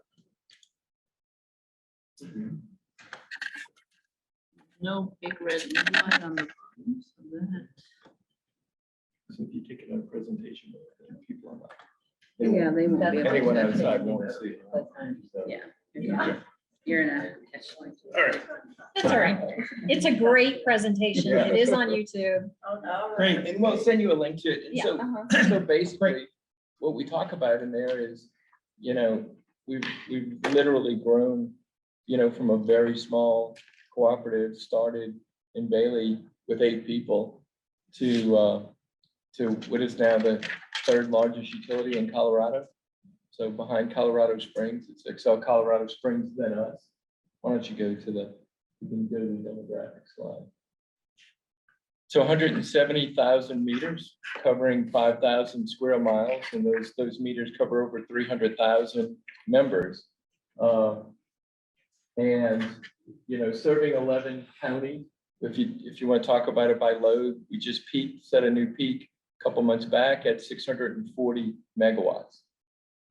No big red light on the bottom. So that- So if you take it on a presentation, people are not. Yeah, they won't be able to. Anyone outside won't see it. Yeah. You're in a catch. All right. That's all right. It's a great presentation. It is on YouTube. Great. And we'll send you a link to it. And Yeah. so, so basically, what we talk about in there is, we've literally grown, from a very small cooperative, started in Bailey with 8 people to what is now the 3rd largest utility in Colorado. So behind Colorado Springs, it's Excel Colorado Springs, then us. Why don't you go to the demographic slide? So 170,000 meters covering 5,000 square miles, and those meters cover over 300,000 members. And, serving 11 counties. If you want to talk about it by load, we just set a new peak a couple months back at 640 megawatts.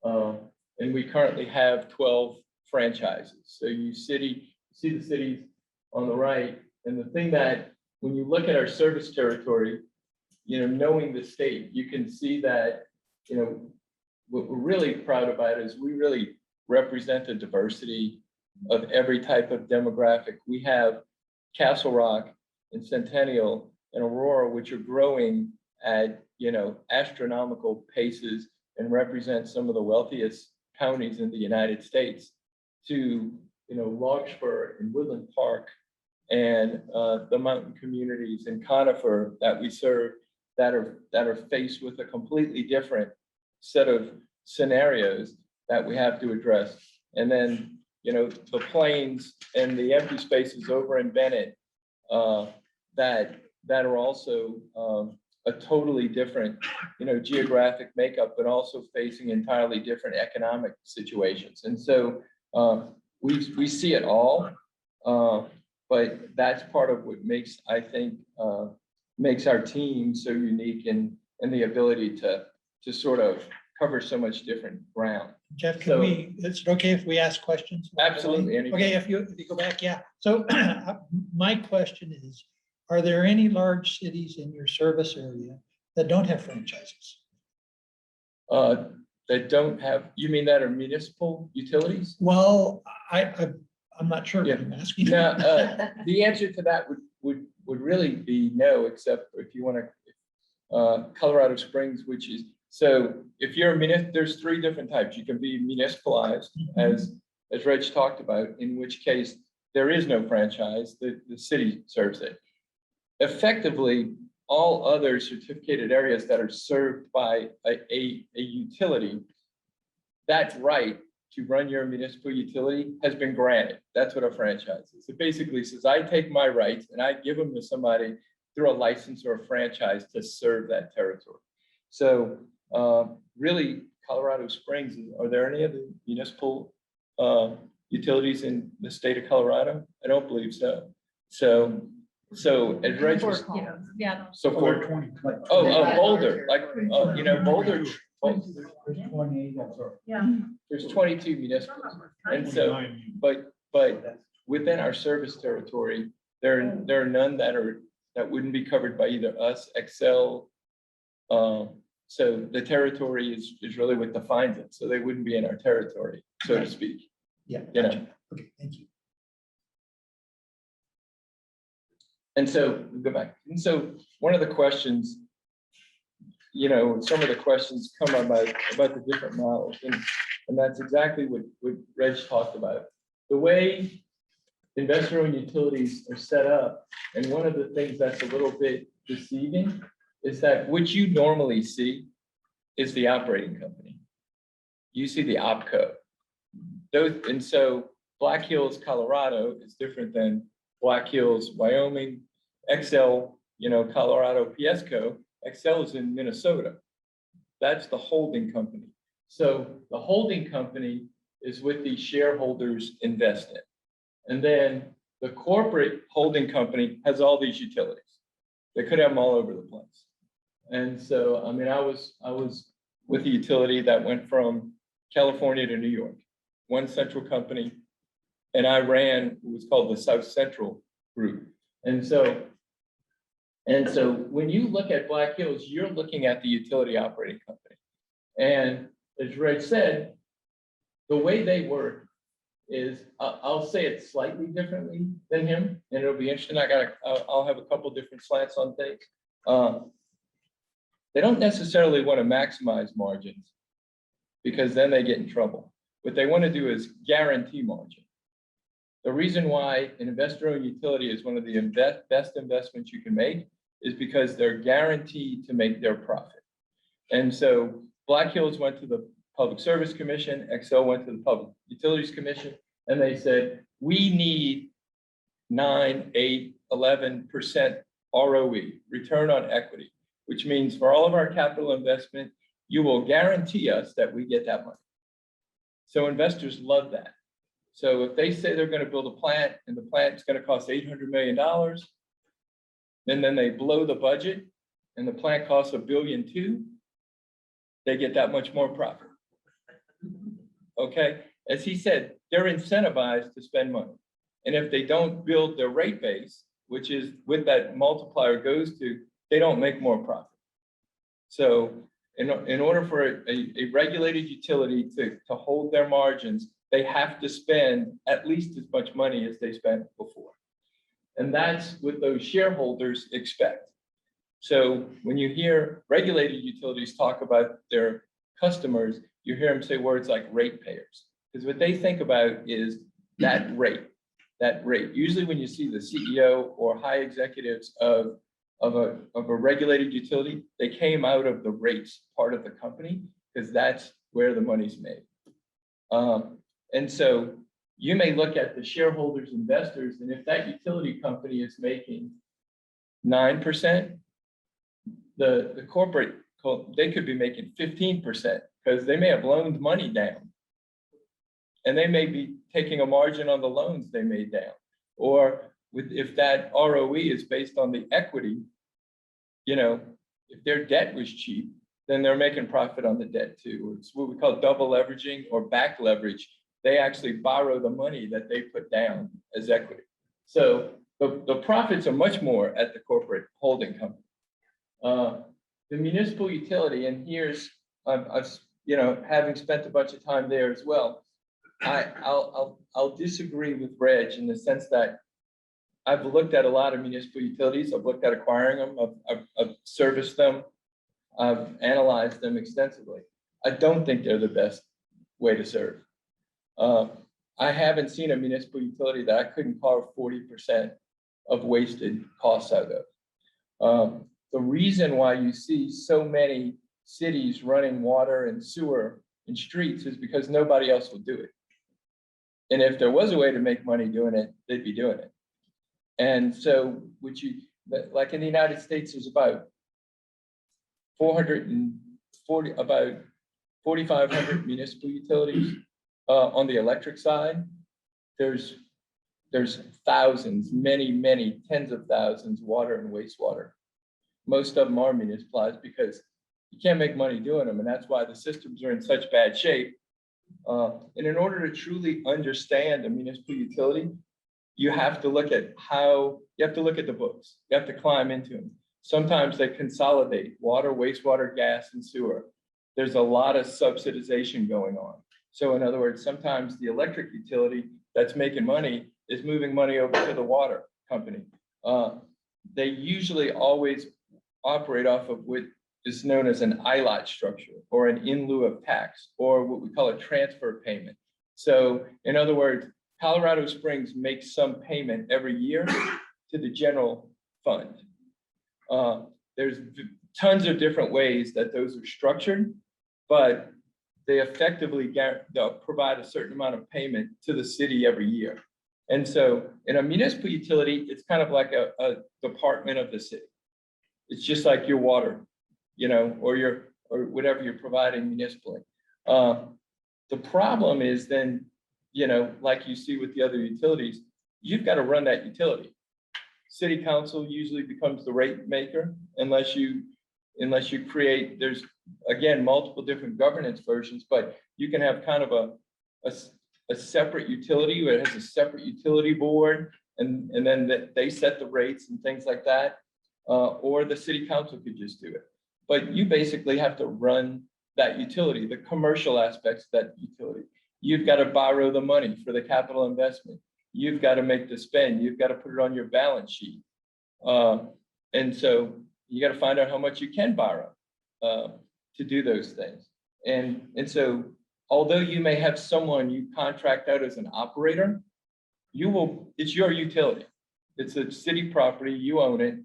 And we currently have 12 franchises. So you see the cities on the right. And the thing that, when you look at our service territory, knowing the state, you can see that, what we're really proud about is we really represent the diversity of every type of demographic. We have Castle Rock and Centennial and Aurora, which are growing at, astronomical paces and represent some of the wealthiest counties in the United States, to, Larkspur and Woodland Park and the mountain communities in Conifer that we serve that are faced with a completely different set of scenarios that we have to address. And then, the plains and the empty spaces over in Bennett that are also a totally different, geographic makeup, but also facing entirely different economic situations. And so we see it all, but that's part of what makes, I think, makes our team so unique in the ability to sort of cover so much different ground. Jeff, So- is it okay if we ask questions? Absolutely. anything. Okay, if you go back, yeah. So my question is, are there any large cities in your service area that don't have franchises? That don't have, you mean that are municipal utilities? Well, I'm not sure what I'm asking. No, the answer to that would really be no, except if you want to, Colorado Springs, which is, so if you're there's 3 different types. You can be municipalized, as Reg talked about, in which case there is no franchise, the city serves it. Effectively, all other certificated areas that are served by a utility, that right to run your municipal utility has been granted. That's what a franchise is. It basically says, I take my rights and I give them to somebody through a license or a franchise to serve that territory. So really, Colorado Springs, are there any other municipal utilities in the state of Colorado? I don't believe so. So as Reg was, Yeah. so for, Boulder, like, Boulder, Yeah. there's 22 municipals. And so, but within our service territory, there are none that wouldn't be covered by either us, Excel. So the territory is really what defines it. So they wouldn't be in our territory, so to speak. Yeah. Okay, thank you. And so go back. And so one of the questions, some of the questions come about the different models, and that's exactly what Reg talked about. The way investor-owned utilities are set up, and one of the things that's a little bit deceiving is that what you normally see is the operating company. You see the OpCo. And so Black Hills, Colorado is different than Black Hills, Wyoming, Excel, Colorado, PSCo. Excel is in Minnesota. That's the holding company. So the holding company is what the shareholders invest in. And then the corporate holding company has all these utilities. They could have them all over the place. And so, I mean, I was with a utility that went from California to New York, one central company, and I ran what was called the South Central Group. And so when you look at Black Hills, you're looking at the utility operating company. And as Reg said, the way they work is, I'll say it slightly differently than him, and it'll be interesting. I'll have a couple different slants on things. They don't necessarily want to maximize margins, because then they get in trouble. What they want to do is guarantee margin. The reason why an investor-owned utility is one of the best investments you can make is because they're guaranteed to make their profit. And so Black Hills went to the Public Service Commission, Xcel went to the Public Utilities Commission, and they said, we need 9, 8, 11% ROE, return on equity, which means for all of our capital investment, you will guarantee us that we get that money. So investors love that. So if they say they're going to build a plant and the plant is going to cost $800 million, and then they blow the budget and the plant costs $1.2 billion, they get that much more profit. Okay, as he said, they're incentivized to spend money. And if they don't build their rate base, which is what that multiplier goes to, they don't make more profit. So in order for a regulated utility to hold their margins, they have to spend at least as much money as they spent before. And that's what those shareholders expect. So when you hear regulated utilities talk about their customers, you hear them say words like ratepayers, because what they think about is that rate. Usually when you see the CEO or high executives of a regulated utility, they came out of the rates part of the company, because that's where the money's made. And so you may look at the shareholders, investors, and if that utility company is making 9%, the corporate, they could be making 15%, because they may have loaned money down. And they may be taking a margin on the loans they made down. Or if that ROE is based on the equity, if their debt was cheap, then they're making profit on the debt too. It's what we call double leveraging or back leverage. They actually borrow the money that they put down as equity. So the profits are much more at the corporate holding company. The municipal utility, and here's, having spent a bunch of time there as well, I'll disagree with Reg in the sense that I've looked at a lot of municipal utilities. I've looked at acquiring them. I've serviced them. I've analyzed them extensively. I don't think they're the best way to serve. I haven't seen a municipal utility that I couldn't carve 40% of wasted costs out of. The reason why you see so many cities running water and sewer and streets is because nobody else will do it. And if there was a way to make money doing it, they'd be doing it. And so, like in the United States, there's about 4,500 municipal utilities. On the electric side, there's thousands, many tens of thousands, water and wastewater. Most of them are municipalized because you can't make money doing them, and that's why the systems are in such bad shape. And in order to truly understand a municipal utility, you have to look at the books. You have to climb into them. Sometimes they consolidate water, wastewater, gas, and sewer. There's a lot of subsidization going on. So in other words, sometimes the electric utility that's making money is moving money over to the water company. They usually always operate off of what is known as an ILOT structure, or an in lieu of tax, or what we call a transfer payment. So in other words, Colorado Springs makes some payment every year to the general fund. There's tons of different ways that those are structured, but they effectively they'll provide a certain amount of payment to the city every year. And so in a municipal utility, it's kind of like a department of the city. It's just like your water, or whatever you're providing municipally. The problem is then, like you see with the other utilities, you've got to run that utility. City council usually becomes the rate maker unless you create, there's again, multiple different governance versions, but you can have kind of a separate utility where it has a separate utility board, and then they set the rates and things like that. Or the city council could just do it. But you basically have to run that utility, the commercial aspects of that utility. You've got to borrow the money for the capital investment. You've got to make the spend. You've got to put it on your balance sheet. And so you got to find out how much you can borrow to do those things. And so although you may have someone you contract out as an operator, it's your utility. It's a city property, you own it,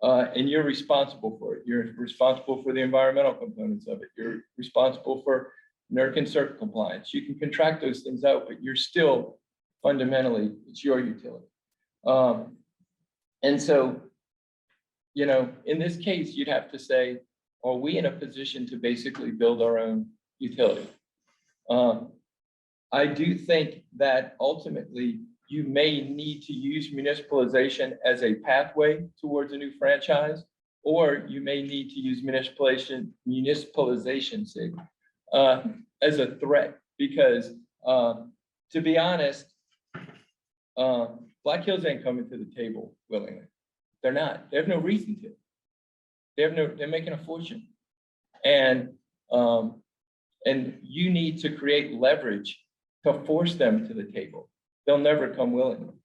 and you're responsible for it. You're responsible for the environmental components of it. You're responsible for NERC and CERC compliance. You can contract those things out, but you're still fundamentally, it's your utility. And so, you know, in this case, you'd have to say, are we in a position to basically build our own utility? I do think that ultimately you may need to use municipalization as a pathway towards a new franchise, or you may need to use municipalization as a threat, because to be honest, Black Hills ain't coming to the table willingly. They're not. They have no reason to. They're making a fortune. And you need to create leverage to force them to the table. They'll never come willingly.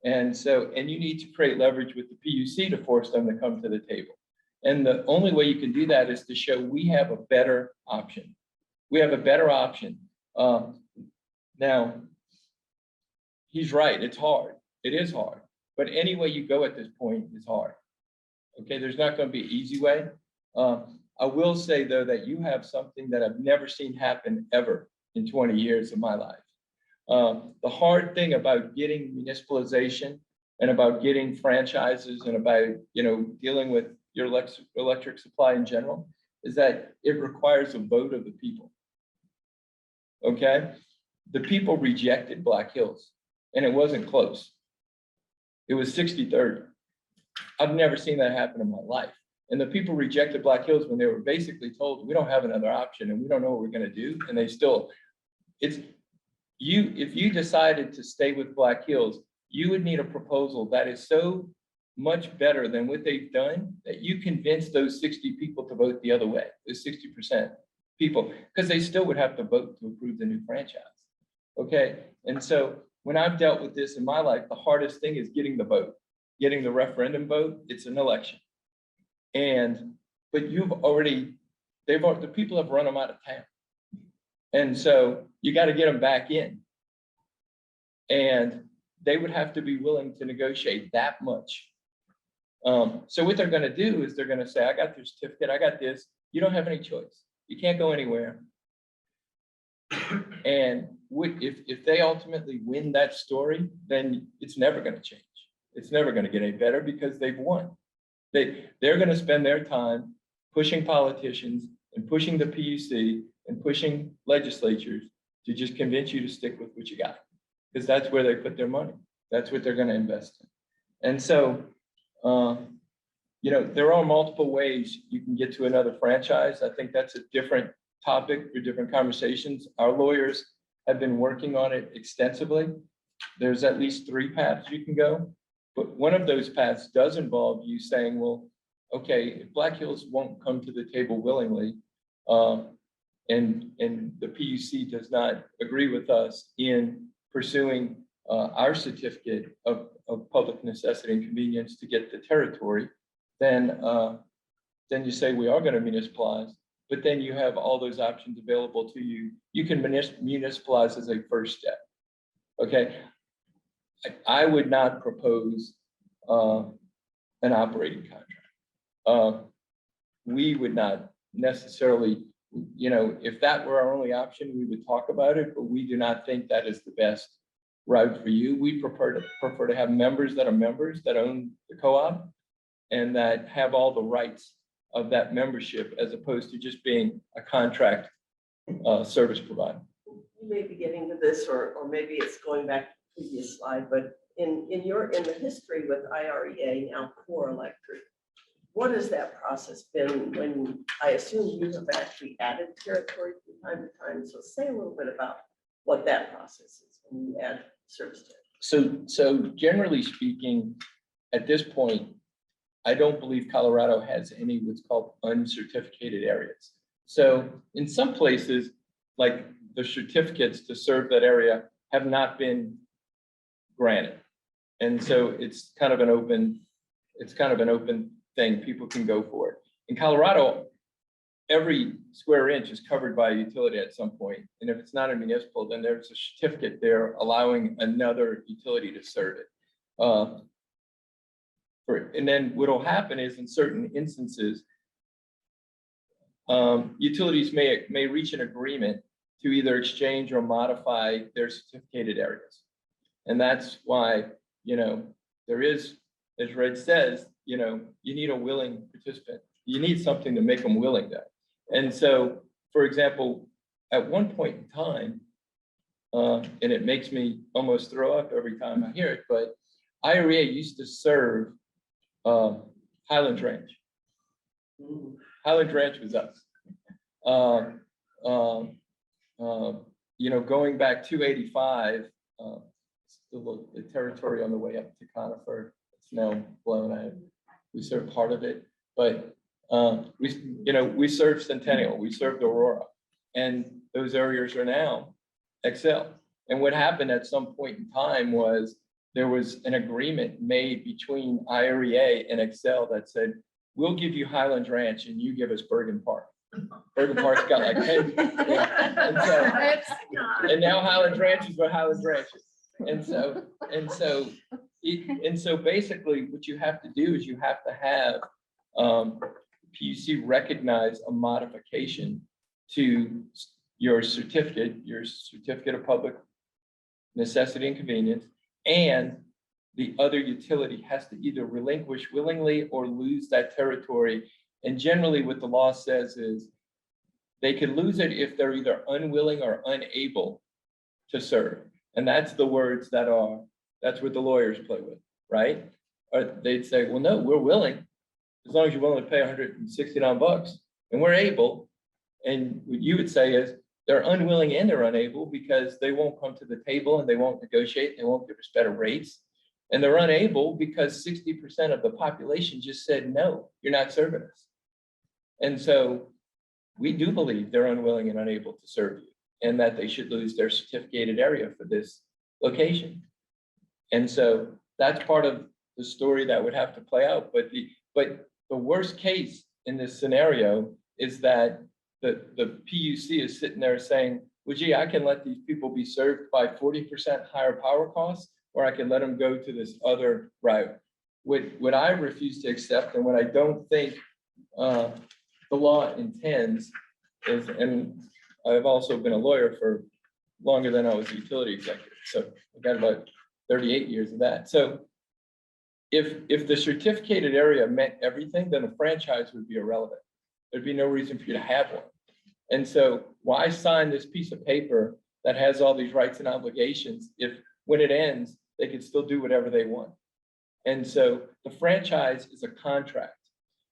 And you need to create leverage with the PUC to force them to come to the table. And the only way you can do that is to show we have a better option. We have a better option. Now, he's right, it's hard. It is hard. But any way you go at this point is hard. Okay, there's not going to be an easy way. I will say, though, that you have something that I've never seen happen ever in 20 years of my life. The hard thing about getting municipalization and about getting franchises and about, you know, dealing with your electric supply in general is that it requires a vote of the people. Okay, the people rejected Black Hills, and it wasn't close. It was 60-30. I've never seen that happen in my life. And the people rejected Black Hills when they were basically told, we don't have another option and we don't know what we're going to do. And they still, if you decided to stay with Black Hills, you would need a proposal that is so much better than what they've done that you convince those 60 people to vote the other way, those 60% people, because they still would have to vote to approve the new franchise. Okay, and so when I've dealt with this in my life, the hardest thing is getting the vote, getting the referendum vote. It's an election. But the people have run them out of town. And so you got to get them back in. And they would have to be willing to negotiate that much. So what they're going to do is they're going to say, I got your certificate, I got this. You don't have any choice. You can't go anywhere. And if they ultimately win that story, then it's never going to change. It's never going to get any better because they've won. They're going to spend their time pushing politicians and pushing the PUC and pushing legislatures to just convince you to stick with what you got, because that's where they put their money. That's what they're going to invest in. And so, you know, there are multiple ways you can get to another franchise. I think that's a different topic for different conversations. Our lawyers have been working on it extensively. There's at least 3 paths you can go. But one of those paths does involve you saying, well, okay, if Black Hills won't come to the table willingly, and the PUC does not agree with us in pursuing our certificate of public necessity and convenience to get the territory, then you say we are going to municipalize, but then you have all those options available to you. You can municipalize as a first step. Okay. I would not propose an operating contract. We would not necessarily, you know, if that were our only option, we would talk about it, but we do not think that is the best route for you. We prefer to have members that own the co-op and that have all the rights of that membership, as opposed to just being a contract service provider. You may be getting to this, or maybe it's going back to the previous slide, but in the history with IREA, now Core Electric, what has that process been when I assume you have actually added territory from time to time? So say a little bit about what that process is when you add service territory. So generally speaking, at this point, I don't believe Colorado has any what's called uncertificated areas. So in some places, like the certificates to serve that area have not been granted. And so it's kind of an open thing. People can go for it. In Colorado, every square inch is covered by a utility at some point. And if it's not a municipal, then there's a certificate there allowing another utility to serve it. And then what'll happen is in certain instances, utilities may reach an agreement to either exchange or modify their certificated areas. And that's why, there is, as Red says, you need a willing participant. You need something to make them willing to. And so, for example, at one point in time, and it makes me almost throw up every time I hear it, but IREA used to serve Highlands Ranch. Highlands Ranch was us. Going back 285, the territory on the way up to Conifer, it's now blown out. We served part of it, but we served Centennial, we served Aurora, and those areas are now Excel. And what happened at some point in time was there was an agreement made between IREA and Excel that said, we'll give you Highlands Ranch and you give us Bergen Park. Bergen Park's got like 10. Yeah. And now Highlands Ranch is what Highlands Ranch is. And so basically what you have to do is you have to have PUC recognize a modification to your certificate of public necessity and convenience, and the other utility has to either relinquish willingly or lose that territory. And generally what the law says is they can lose it if they're either unwilling or unable to serve. And that's the words that's what the lawyers play with, right? Or they'd say, well, no, we're willing, as long as you're willing to pay $169 and we're able. And what you would say is they're unwilling and they're unable because they won't come to the table and they won't negotiate, they won't give us better rates. And they're unable because 60% of the population just said, no, you're not serving us. And so we do believe they're unwilling and unable to serve you and that they should lose their certificated area for this location. And so that's part of the story that would have to play out. But the worst case in this scenario is that the PUC is sitting there saying, well, gee, I can let these people be served by 40% higher power costs, or I can let them go to this other route. What I refuse to accept and what I don't think the law intends is, and I've also been a lawyer for longer than I was a utility executive. So I've got about 38 years of that. So if the certificated area meant everything, then the franchise would be irrelevant. There'd be no reason for you to have one. And so why sign this piece of paper that has all these rights and obligations if when it ends, they can still do whatever they want? And so the franchise is a contract.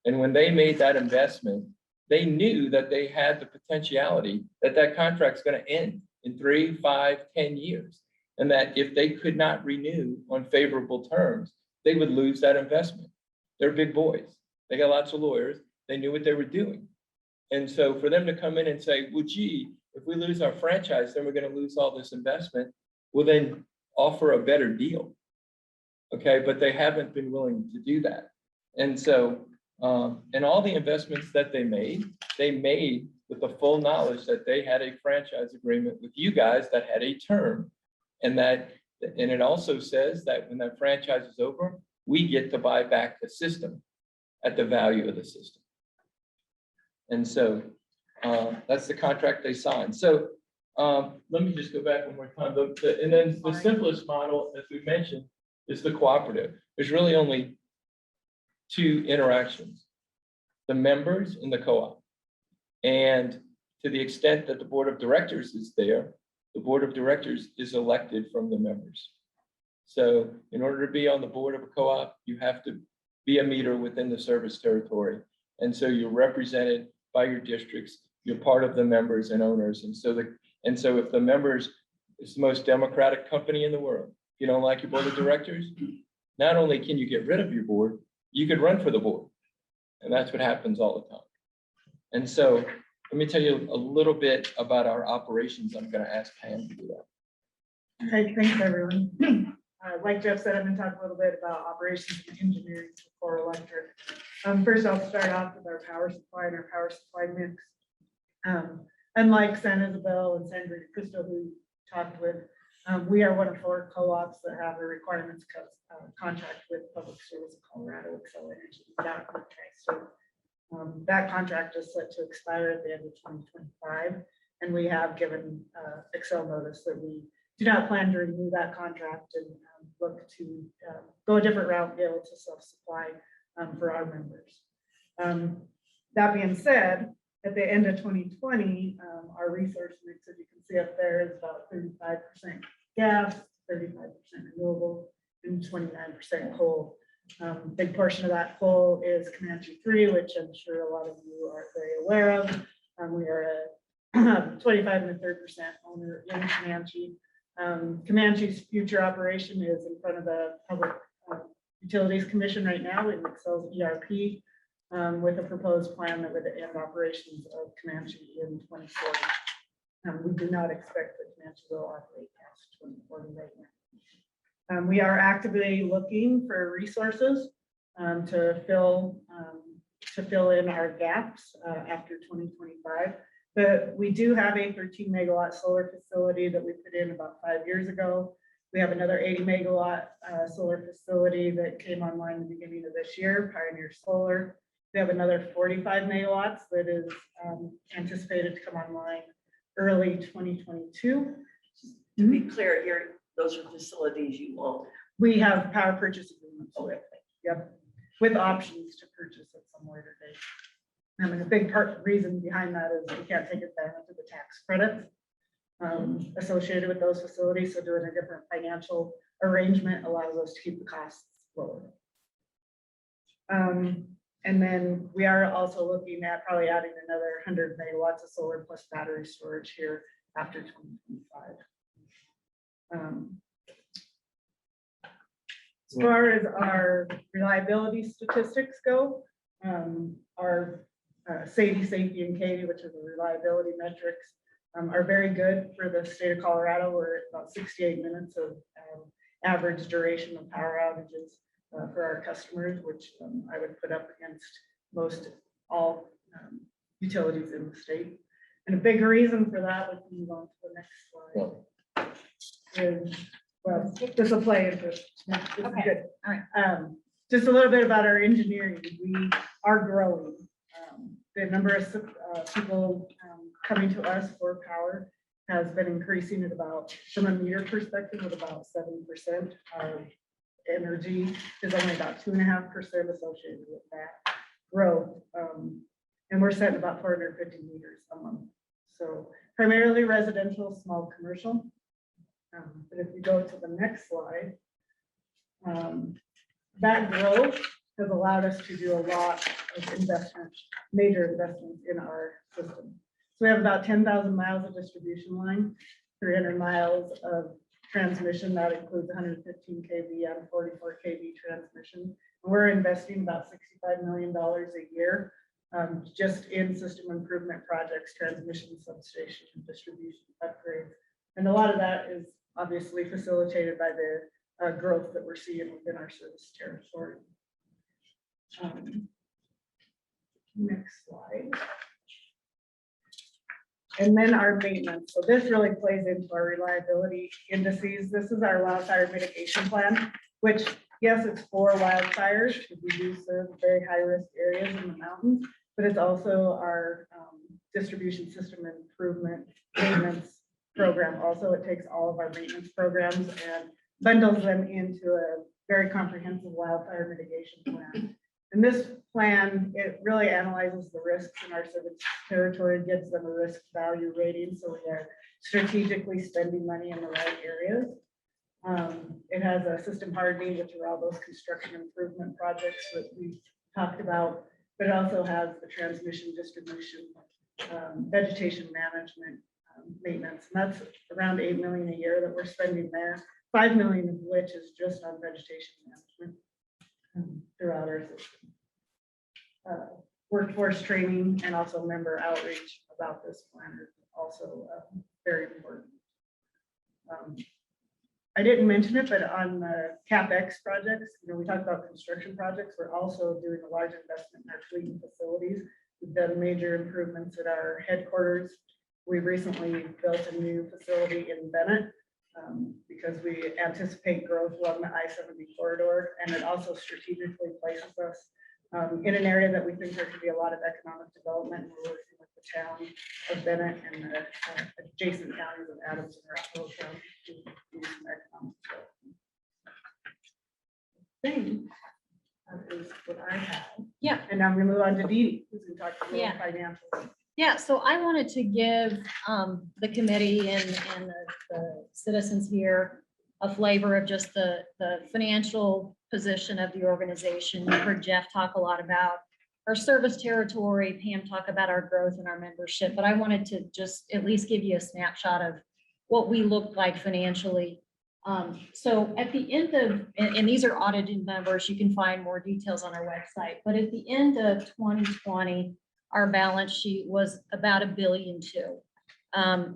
And when they made that investment, they knew that they had the potentiality that that contract's going to end in 3, 5, 10 years. And that if they could not renew on favorable terms, they would lose that investment. They're big boys. They got lots of lawyers. They knew what they were doing. And so for them to come in and say, well, gee, if we lose our franchise, then we're going to lose all this investment. Well, then offer a better deal. Okay, but they haven't been willing to do that. And so, and all the investments that they made with the full knowledge that they had a franchise agreement with you guys that had a term. And it also says that when that franchise is over, we get to buy back the system at the value of the system. And so that's the contract they signed. So let me just go back one more time. And then the simplest model, as we mentioned, is the cooperative. There's really only 2 interactions, the members and the co-op. And to the extent that the board of directors is there, the board of directors is elected from the members. So in order to be on the board of a co-op, you have to be a meter within the service territory. And so you're represented by your districts, you're part of the members and owners. And so if the members is the most democratic company in the world, you don't like your board of directors, not only can you get rid of your board, you could run for the board. And that's what happens all the time. And so let me tell you a little bit about our operations. I'm going to ask Pam to do that. Okay, thanks, everyone. Like Jeff said, I'm gonna talk a little bit about operations and engineering for Core Electric. First, I'll start off with our power supply and our power supply mix. Unlike San Isabel and San Diego Cristo, who we talked with, we are one of 4 co-ops that have a requirements contract with Public Service of Colorado, Excel Energy. That contract is set to expire at the end of 2025, and we have given Excel notice that we do not plan to renew that contract and look to go a different route, and be able to self-supply for our members. That being said, at the end of 2020, our resource mix, as you can see up there, is about 35% gas, 35% renewable, and 29% coal. Big portion of that coal is Comanche 3, which I'm sure a lot of you are very aware of. We are a 25 and a 3rd% owner in Comanche. Comanche's future operation is in front of the Public Utilities Commission right now in Excel's ERP, with a proposed plan that would end operations of Comanche in 2040. We do not expect that Comanche will operate past 2040 right now. We are actively looking for resources to fill in our gaps after 2025. But we do have a 13 megawatt solar facility that we put in about 5 years ago. We have another 80 megawatt solar facility that came online in the beginning of this year, Pioneer Solar. We have another 45 megawatts that is anticipated to come online early 2022. To be clear here, those are facilities you own. We have power purchase agreements with, yep, with options to purchase at some later date. I mean, a big reason behind that is we can't take advantage of the tax credits associated with those facilities. So doing a different financial arrangement allows us to keep the costs lower. And then we are also looking at probably adding another 100 megawatts of solar plus battery storage here after 2025. As far as our reliability statistics go, our Sadie, Safety, and Katie, which are the reliability metrics, are very good for the state of Colorado. We're at about 68 minutes of average duration of power outages for our customers, which I would put up against most all utilities in the state. And a big reason for that, we can move on to the next slide, is, well, this will play into this. This is Okay. good. All right. Just a little bit about our engineering. We are growing. The number of people coming to us for power has been increasing at about, from a meter perspective, at about 7%. Our energy is only about 2.5% associated with that growth. And we're setting about 450 meters a month. So primarily residential, small commercial. But if you go to the next slide, that growth has allowed us to do a lot of investments, major investments in our system. So we have about 10,000 miles of distribution line, 300 miles of transmission. That includes 115 kV and 44 kV transmission. And we're investing about $65 million a year just in system improvement projects, transmission, substation, and distribution upgrades. And a lot of that is obviously facilitated by the growth that we're seeing within our service territory. Next slide. And then our maintenance. So this really plays into our reliability indices. This is our wildfire mitigation plan, which, yes, it's for wildfires, because we do serve very high-risk areas in the mountains, but it's also our distribution system improvement maintenance program. Also, it takes all of our maintenance programs and bundles them into a very comprehensive wildfire mitigation plan. And this plan, it really analyzes the risks in our service territory, gives them a risk value rating, so we are strategically spending money in the right areas. It has a system hardening, which are all those construction improvement projects that we talked about, but it also has the transmission, distribution, vegetation management, maintenance, and that's around 8 million a year that we're spending there, 5 million of which is just on vegetation management throughout our system. Workforce training and also member outreach about this plan is also very important. I didn't mention it, but on the CapEx projects, we talked about construction projects. We're also doing a large investment in our fleet and facilities. We've done major improvements at our headquarters. We recently built a new facility in Bennett because we anticipate growth along the I-70 corridor, and it also strategically places us in an area that we think there could be a lot of economic development. And we're working with the town of Bennett and the adjacent counties of Adams and Arapahoe County to do some economic development. Thing is what I have. Yeah. And now I'm gonna move on to Dee Dee, who's gonna talk about Yeah. financials. Yeah, so I wanted to give the committee and the citizens here a flavor of just the financial position of the organization. You heard Jeff talk a lot about our service territory, Pam talk about our growth and our membership, but I wanted to just at least give you a snapshot of what we look like financially. So at the end of, and these are audited numbers, you can find more details on our website, but at the end of 2020, our balance sheet was about $1.2 billion.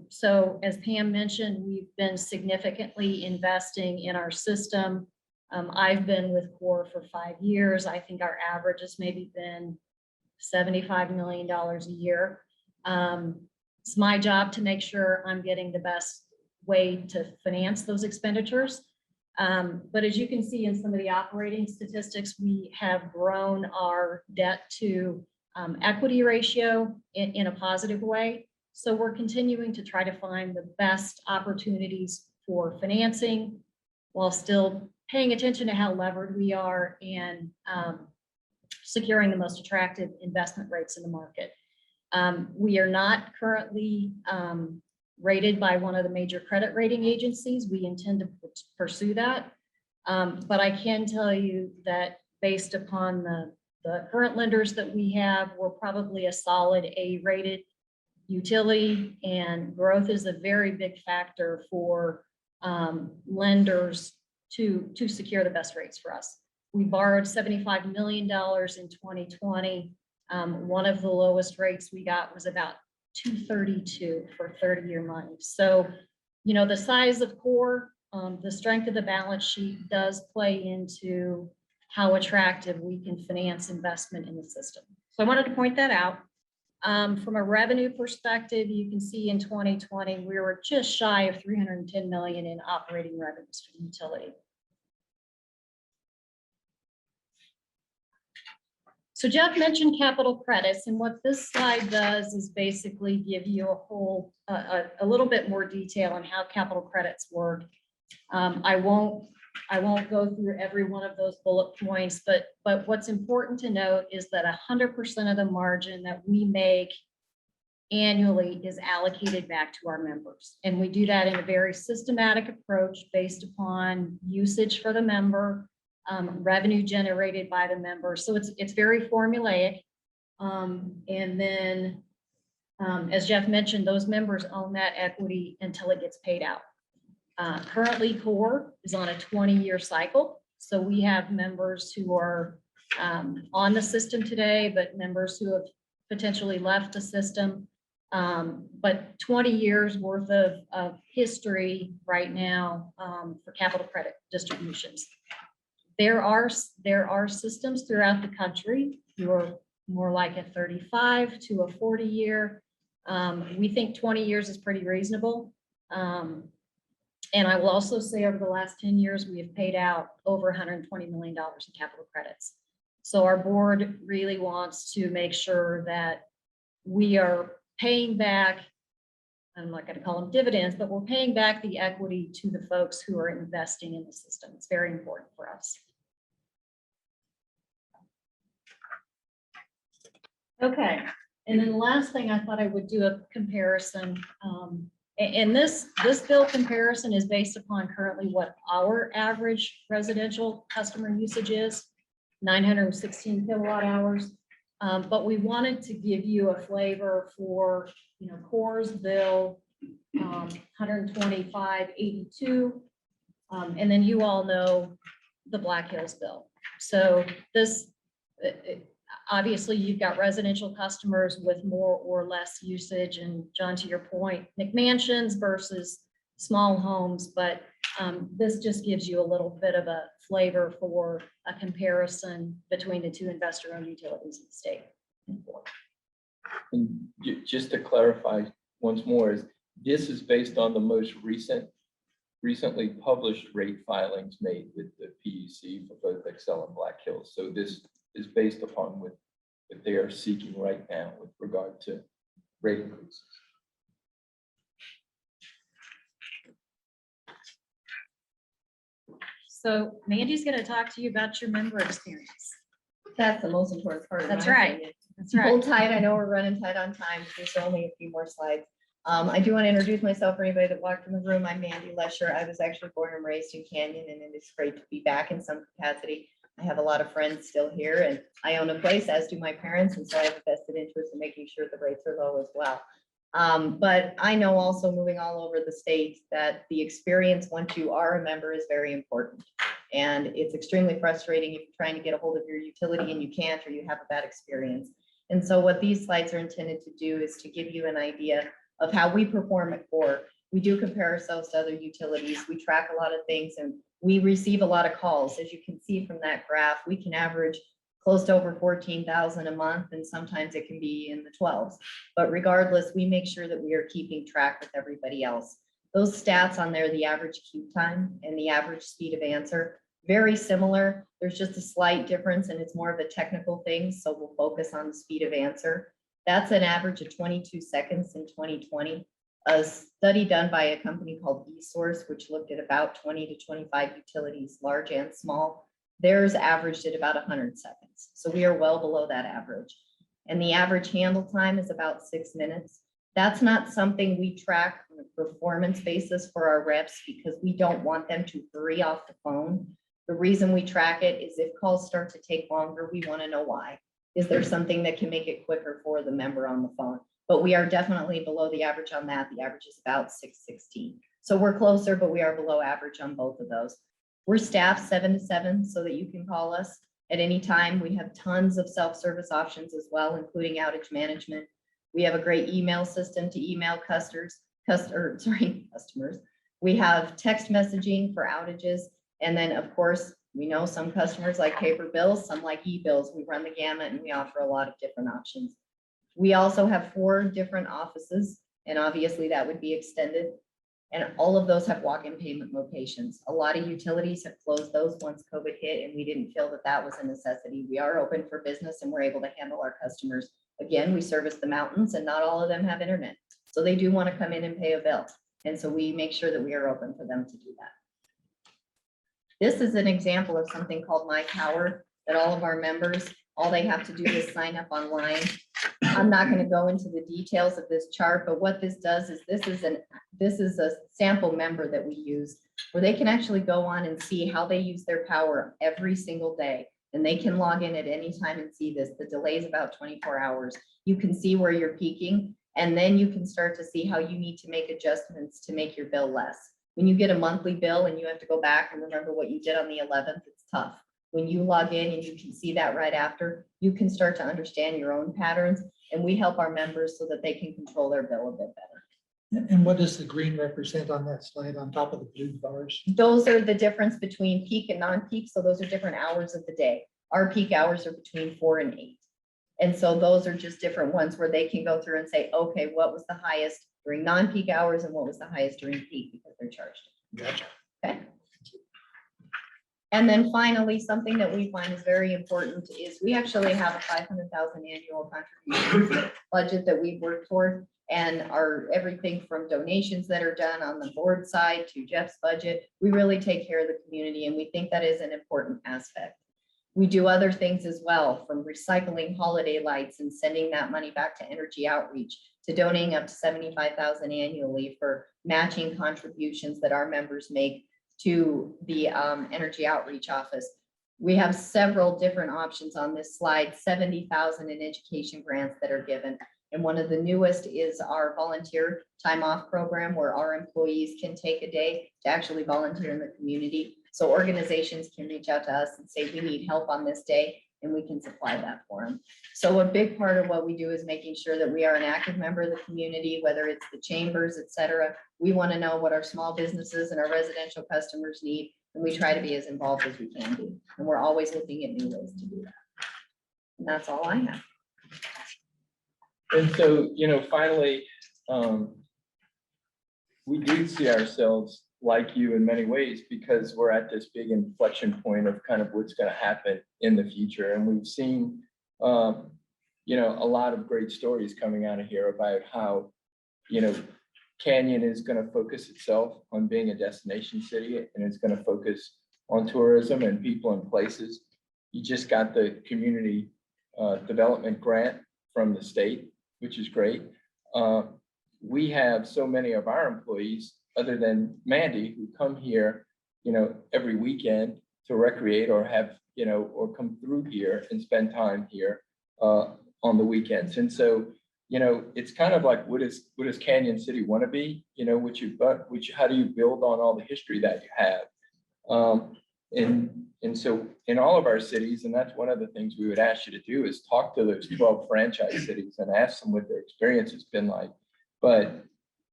So as Pam mentioned, we've been significantly investing in our system. I've been with CORE for 5 years. I think our average has maybe been $75 million a year. It's my job to make sure I'm getting the best way to finance those expenditures. But as you can see in some of the operating statistics, we have grown our debt to equity ratio in a positive way. So we're continuing to try to find the best opportunities for financing while still paying attention to how levered we are and securing the most attractive investment rates in the market. We are not currently rated by one of the major credit rating agencies. We intend to pursue that. But I can tell you that based upon the current lenders that we have, we're probably a solid A-rated utility, and growth is a very big factor for lenders to secure the best rates for us. We borrowed $75 million in 2020. One of the lowest rates we got was about 232 for 30-year money. So, the size of CORE, the strength of the balance sheet does play into how attractive we can finance investment in the system. So I wanted to point that out. From a revenue perspective, you can see in 2020, we were just shy of $310 million in operating revenues for the utility. So Jeff mentioned capital credits, and what this slide does is basically give you a little bit more detail on how capital credits work. I won't go through every one of those bullet points, but what's important to note is that 100% of the margin that we make annually is allocated back to our members. And we do that in a very systematic approach based upon usage for the member, revenue generated by the member. So it's very formulaic. And then, as Jeff mentioned, those members own that equity until it gets paid out. Currently, CORE is on a 20-year cycle. So we have members who are on the system today, but members who have potentially left the system. But 20 years worth of history right now for capital credit distributions. There are systems throughout the country who are more like a 35 to a 40-year. We think 20 years is pretty reasonable. And I will also say over the last 10 years, we have paid out over $120 million in capital credits. So our board really wants to make sure that we are paying back, I'm not going to call them dividends, but we're paying back the equity to the folks who are investing in the system. It's very important for us. Okay, and then the last thing I thought I would do a comparison. And this bill comparison is based upon currently what our average residential customer usage is, 916 kilowatt hours. But we wanted to give you a flavor for, CORE's bill, 125.82. And then you all know the Black Hills bill. So this, obviously you've got residential customers with more or less usage, and John, to your point, McMansions versus small homes, but This just gives you a little bit of a flavor for a comparison between the two investor-owned utilities in the state. And just to clarify once more, is this is based on the most recently published rate filings made with the PUC for both Excel and Black Hills. So this is based upon what they are seeking right now with regard to rate increases. So Mandy's going to talk to you about your member experience. That's the most important part. in That's my right. opinion. That's right. Hold tight. I know we're running tight on time. There's only a few more slides. I do want to introduce myself for anybody that walked in the room. I'm Mandy Lesher. I was actually born and raised in Canyon, and it is great to be back in some capacity. I have a lot of friends still here, and I own a place, as do my parents, and so I have a vested interest in making sure the rates are low as well. But I know also, moving all over the state, that the experience once you are a member is very important. And it's extremely frustrating if you're trying to get a hold of your utility and you can't, or you have a bad experience. And so what these slides are intended to do is to give you an idea of how we perform at CORE. We do compare ourselves to other utilities. We track a lot of things, and we receive a lot of calls. As you can see from that graph, we can average close to over 14,000 a month, and sometimes it can be in the 12s. But regardless, we make sure that we are keeping track with everybody else. Those stats on there, the average queue time and the average speed of answer, very similar. There's just a slight difference, and it's more of a technical thing, so we'll focus on the speed of answer. That's an average of 22 seconds in 2020. A study done by a company called eSource, which looked at about 20 to 25 utilities, large and small, theirs averaged at about 100 seconds. So we are well below that average. And the average handle time is about 6 minutes. That's not something we track on a performance basis for our reps, because we don't want them to hurry off the phone. The reason we track it is if calls start to take longer, we want to know why. Is there something that can make it quicker for the member on the phone? But we are definitely below the average on that. The average is about 616. So we're closer, but we are below average on both of those. We're staffed 7 to 7 so that you can call us at any time. We have tons of self-service options as well, including outage management. We have a great email system to email customers. We have text messaging for outages. And then, of course, we know some customers like paper bills, some like e-bills. We run the gamut, and we offer a lot of different options. We also have 4 different offices, and obviously that would be extended. And all of those have walk-in payment locations. A lot of utilities have closed those once COVID hit, and we didn't feel that that was a necessity. We are open for business, and we're able to handle our customers. Again, we service the mountains, and not all of them have internet. So they do want to come in and pay a bill. And so we make sure that we are open for them to do that. This is an example of something called My Tower that all of our members, all they have to do is sign up online. I'm not going to go into the details of this chart, but what this does is this is a sample member that we use where they can actually go on and see how they use their power every single day. And they can log in at any time and see this. The delay is about 24 hours. You can see where you're peaking, and then you can start to see how you need to make adjustments to make your bill less. When you get a monthly bill and you have to go back and remember what you did on the 11th, it's tough. When you log in and you can see that right after, you can start to understand your own patterns, and we help our members so that they can control their bill a bit better. And what does the green represent on that slide on top of the blue bars? Those are the difference between peak and non-peak. So those are different hours of the day. Our peak hours are between 4 and 8. And so those are just different ones where they can go through and say, okay, what was the highest during non-peak hours and what was the highest during peak, because they're charged. Gotcha. Okay. And then finally, something that we find is very important is we actually have a 500,000 annual contribution budget that we've worked toward, and everything from donations that are done on the board side to Jeff's budget. We really take care of the community, and we think that is an important aspect. We do other things as well, from recycling holiday lights and sending that money back to energy outreach, to donating up to 75,000 annually for matching contributions that our members make to the energy outreach office. We have several different options on this slide, 70,000 in education grants that are given. And one of the newest is our volunteer time off program, where our employees can take a day to actually volunteer in the community. So organizations can reach out to us and say, we need help on this day. and we can supply that for them. So a big part of what we do is making sure that we are an active member of the community, whether it's the chambers, et cetera. We want to know what our small businesses and our residential customers need, and we try to be as involved as we can be. And we're always looking at new ways to do that. And that's all I have. And so, finally, we do see ourselves like you in many ways because we're at this big inflection point of kind of what's going to happen in the future. And we've seen, a lot of great stories coming out of here about how, Canyon is going to focus itself on being a destination city, and it's going to focus on tourism and people and places. You just got the community development grant from the state, which is great. We have so many of our employees, other than Mandy, who come here, every weekend to recreate or have, or come through here and spend time here on the weekends. And so, it's kind of like, what does Canyon City want to be? How do you build on all the history that you have? And so in all of our cities, and that's one of the things we would ask you to do, is talk to those 12 franchise cities and ask them what their experience has been like. But,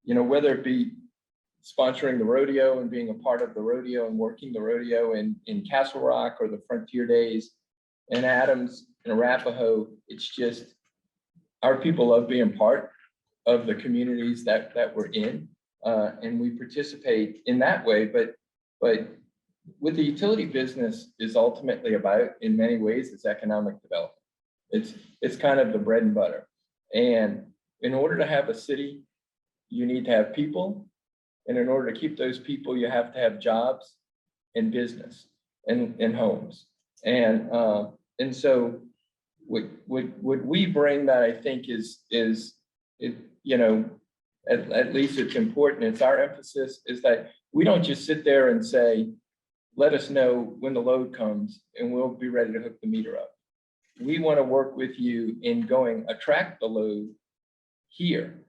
whether it be sponsoring the rodeo and being a part of the rodeo and working the rodeo in Castle Rock, or the Frontier Days in Adams and Arapahoe, it's just, our people love being part of the communities that we're in, and we participate in that way. But what the utility business is ultimately about, in many ways, is economic development. It's kind of the bread and butter. And in order to have a city, you need to have people. And in order to keep those people, you have to have jobs and business and homes. And so what we bring that I think is at least it's important. It's our emphasis is that we don't just sit there and say, let us know when the load comes and we'll be ready to hook the meter up. We want to work with you in attract the load here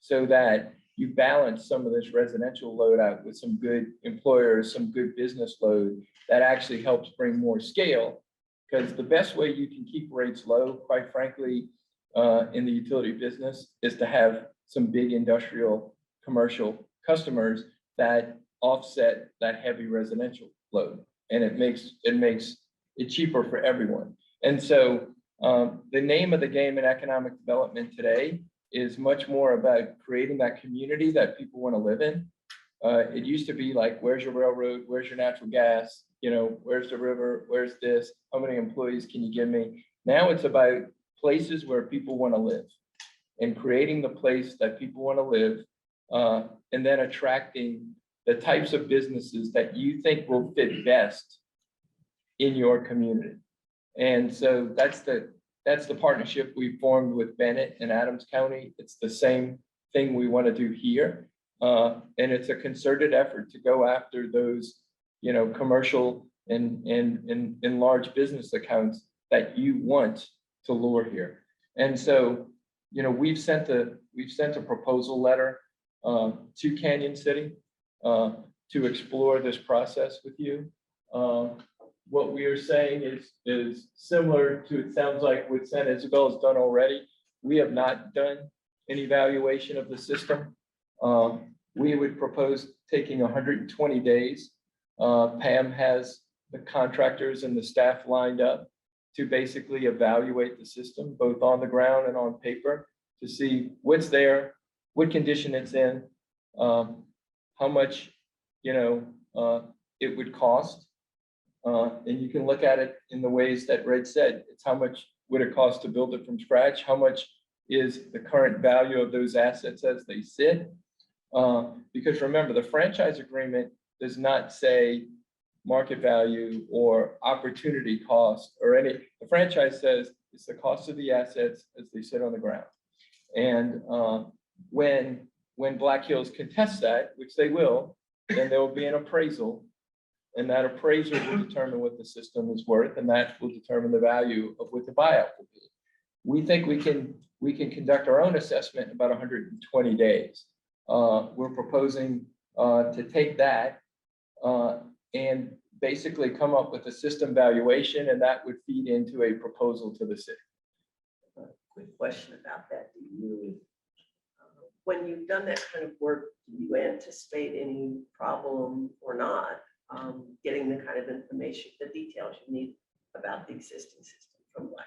so that you balance some of this residential load out with some good employers, some good business load that actually helps bring more scale. Because the best way you can keep rates low, quite frankly, in the utility business, is to have some big industrial commercial customers that offset that heavy residential load. And it makes it cheaper for everyone. And so the name of the game in economic development today is much more about creating that community that people want to live in. It used to be like, where's your railroad? Where's your natural gas? Where's the river? Where's this? How many employees can you give me? Now it's about places where people want to live and creating the place that people want to live, and then attracting the types of businesses that you think will fit best in your community. And so that's the partnership we formed with Bennett and Adams County. It's the same thing we want to do here. And it's a concerted effort to go after those, commercial and large business accounts that you want to lure here. And so, we've sent a proposal letter to Canyon City to explore this process with you. What we are saying is similar to, it sounds like what San Isabel has done already. We have not done an evaluation of the system. We would propose taking 120 days. Pam has the contractors and the staff lined up to basically evaluate the system, both on the ground and on paper, to see what's there, what condition it's in, how much, it would cost. And you can look at it in the ways that Red said. It's how much would it cost to build it from scratch? How much is the current value of those assets as they sit? Because remember, the franchise agreement does not say market value or opportunity cost or any. The franchise says it's the cost of the assets as they sit on the ground. And when Black Hills contests that, which they will, then there will be an appraisal. And that appraiser will determine what the system is worth, and that will determine the value of what the buyout will be. We think we can conduct our own assessment in about 120 days. We're proposing to take that and basically come up with a system valuation, and that would feed into a proposal to the city. Quick question about that. Do you, when you've done that kind of work, do you anticipate any problem or not getting the kind of information, the details you need about the existing system from Black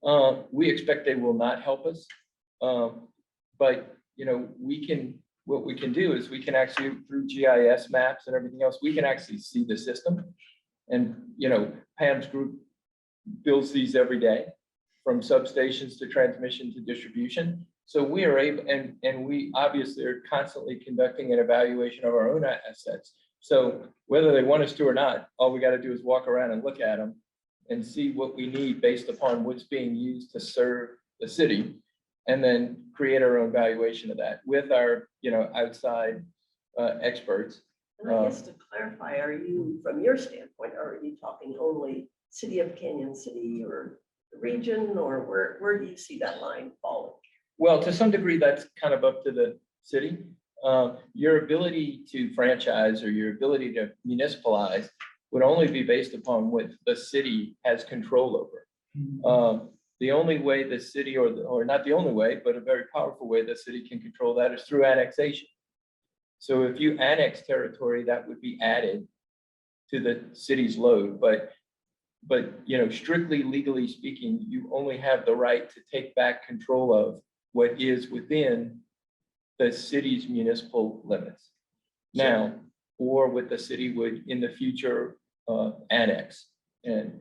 Hills? We expect they will not help us. But, you know, what we can do is we can actually, through GIS maps and everything else, we can actually see the system. And, you know, Pam's group builds these every day, from substations to transmission to distribution. So we are able, and we obviously are constantly conducting an evaluation of our own assets. So whether they want us to or not, all we got to do is walk around and look at them and see what we need based upon what's being used to serve the city, and then create our own valuation of that with our, you know, outside experts. And I guess to clarify, are you, from your standpoint, are you talking only city of Canyon City or the region, or where do you see that line falling? Well, to some degree, that's kind of up to the city. Your ability to franchise or your ability to municipalize would only be based upon what the city has control over. The only way the city, or not the only way, but a very powerful way the city can control that is through annexation. So if you annex territory, that would be added to the city's load, but you know, strictly legally speaking, you only have the right to take back control of what is within the city's municipal limits now, or what the city would in the future annex. And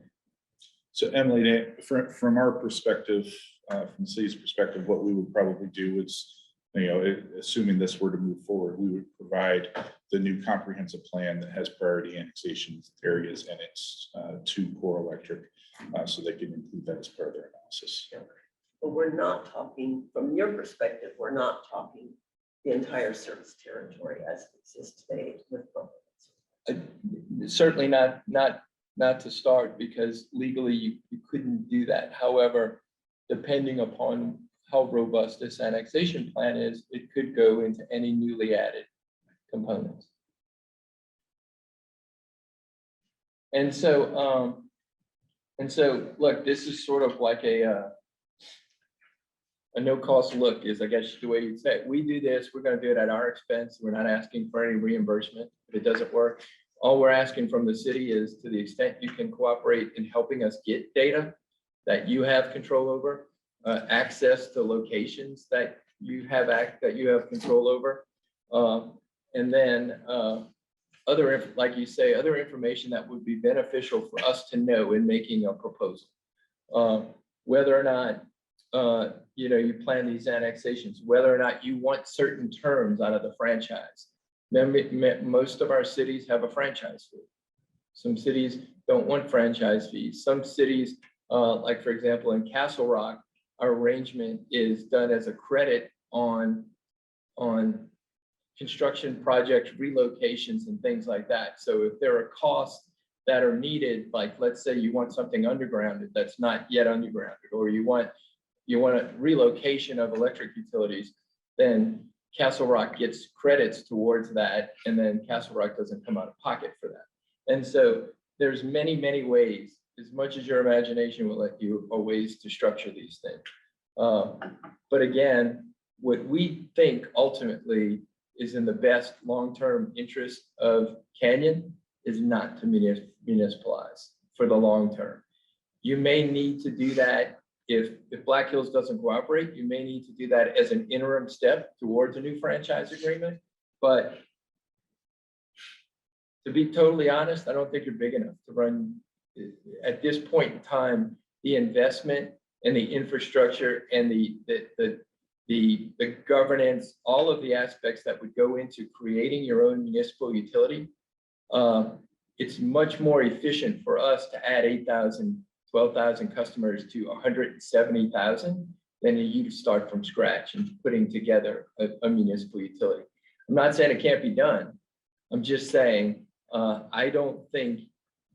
So Emily, from our perspective, from the city's perspective, what we would probably do is, you know, assuming this were to move forward, we would provide the new comprehensive plan that has priority annexation areas in its to Core Electric, so they can include that as part of their analysis. But we're not talking, from your perspective, we're not talking the entire service territory as it exists today with. certainly not to start, because legally you couldn't do that. However, depending upon how robust this annexation plan is, it could go into any newly added components. And so look, this is sort of like a no cost look is, I guess, the way you'd say it. We do this, we're going to do it at our expense. We're not asking for any reimbursement if it doesn't work. All we're asking from the city is, to the extent you can cooperate in helping us get data that you have control over, access to locations that you have control over, and then like you say, other information that would be beneficial for us to know in making a proposal. Whether or not you know, you plan these annexations, whether or not you want certain terms out of the franchise. Most of our cities have a franchise fee. Some cities don't want franchise fees. Some cities, like for example, in Castle Rock, our arrangement is done as a credit on construction project relocations and things like that. So if there are costs that are needed, like let's say you want something undergrounded that's not yet undergrounded, or you want a relocation of electric utilities, then Castle Rock gets credits towards that, and then Castle Rock doesn't come out of pocket for that. And so there's many, many ways, as much as your imagination will let you, are ways to structure these things. But again, what we think ultimately is in the best long-term interest of Canyon is not to municipalize for the long term. You may need to do that if Black Hills doesn't cooperate. You may need to do that as an interim step towards a new franchise agreement. But to be totally honest, I don't think you're big enough to run at this point in time. The investment and the infrastructure and the governance, all of the aspects that would go into creating your own municipal utility. It's much more efficient for us to add 8,000, 12,000 customers to 170,000 than you start from scratch and putting together a municipal utility. I'm not saying it can't be done. I'm just saying, I don't think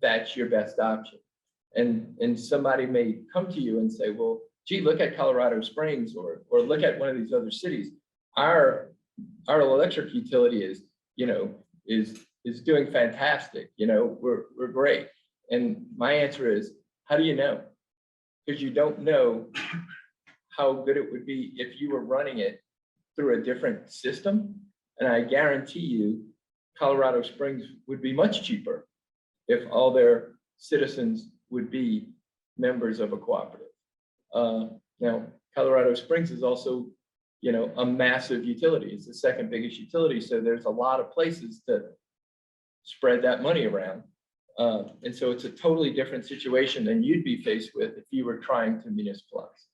that's your best option. And somebody may come to you and say, well, gee, look at Colorado Springs or look at one of these other cities. Our electric utility is is doing fantastic, we're great. And my answer is, how do you know? Because you don't know how good it would be if you were running it through a different system. And I guarantee you, Colorado Springs would be much cheaper if all their citizens would be members of a cooperative. Now, Colorado Springs is also, a massive utility. It's the second biggest utility. So there's a lot of places to spread that money around. And so it's a totally different situation than you'd be faced with if you were trying to municipalize.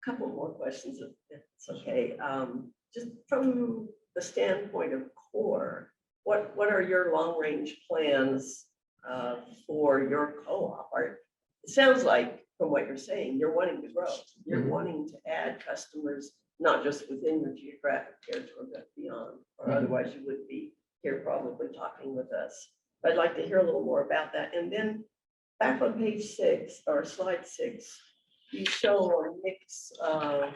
Couple more questions, if it's okay. Just from the standpoint of CORE, what are your long-range plans for your co-op? It sounds like from what you're saying, you're wanting to grow. You're wanting to add customers, not just within your geographic territory, but beyond, or otherwise you would be here probably talking with us. I'd like to hear a little more about that. And then back on page 6 or slide 6, you show a mix of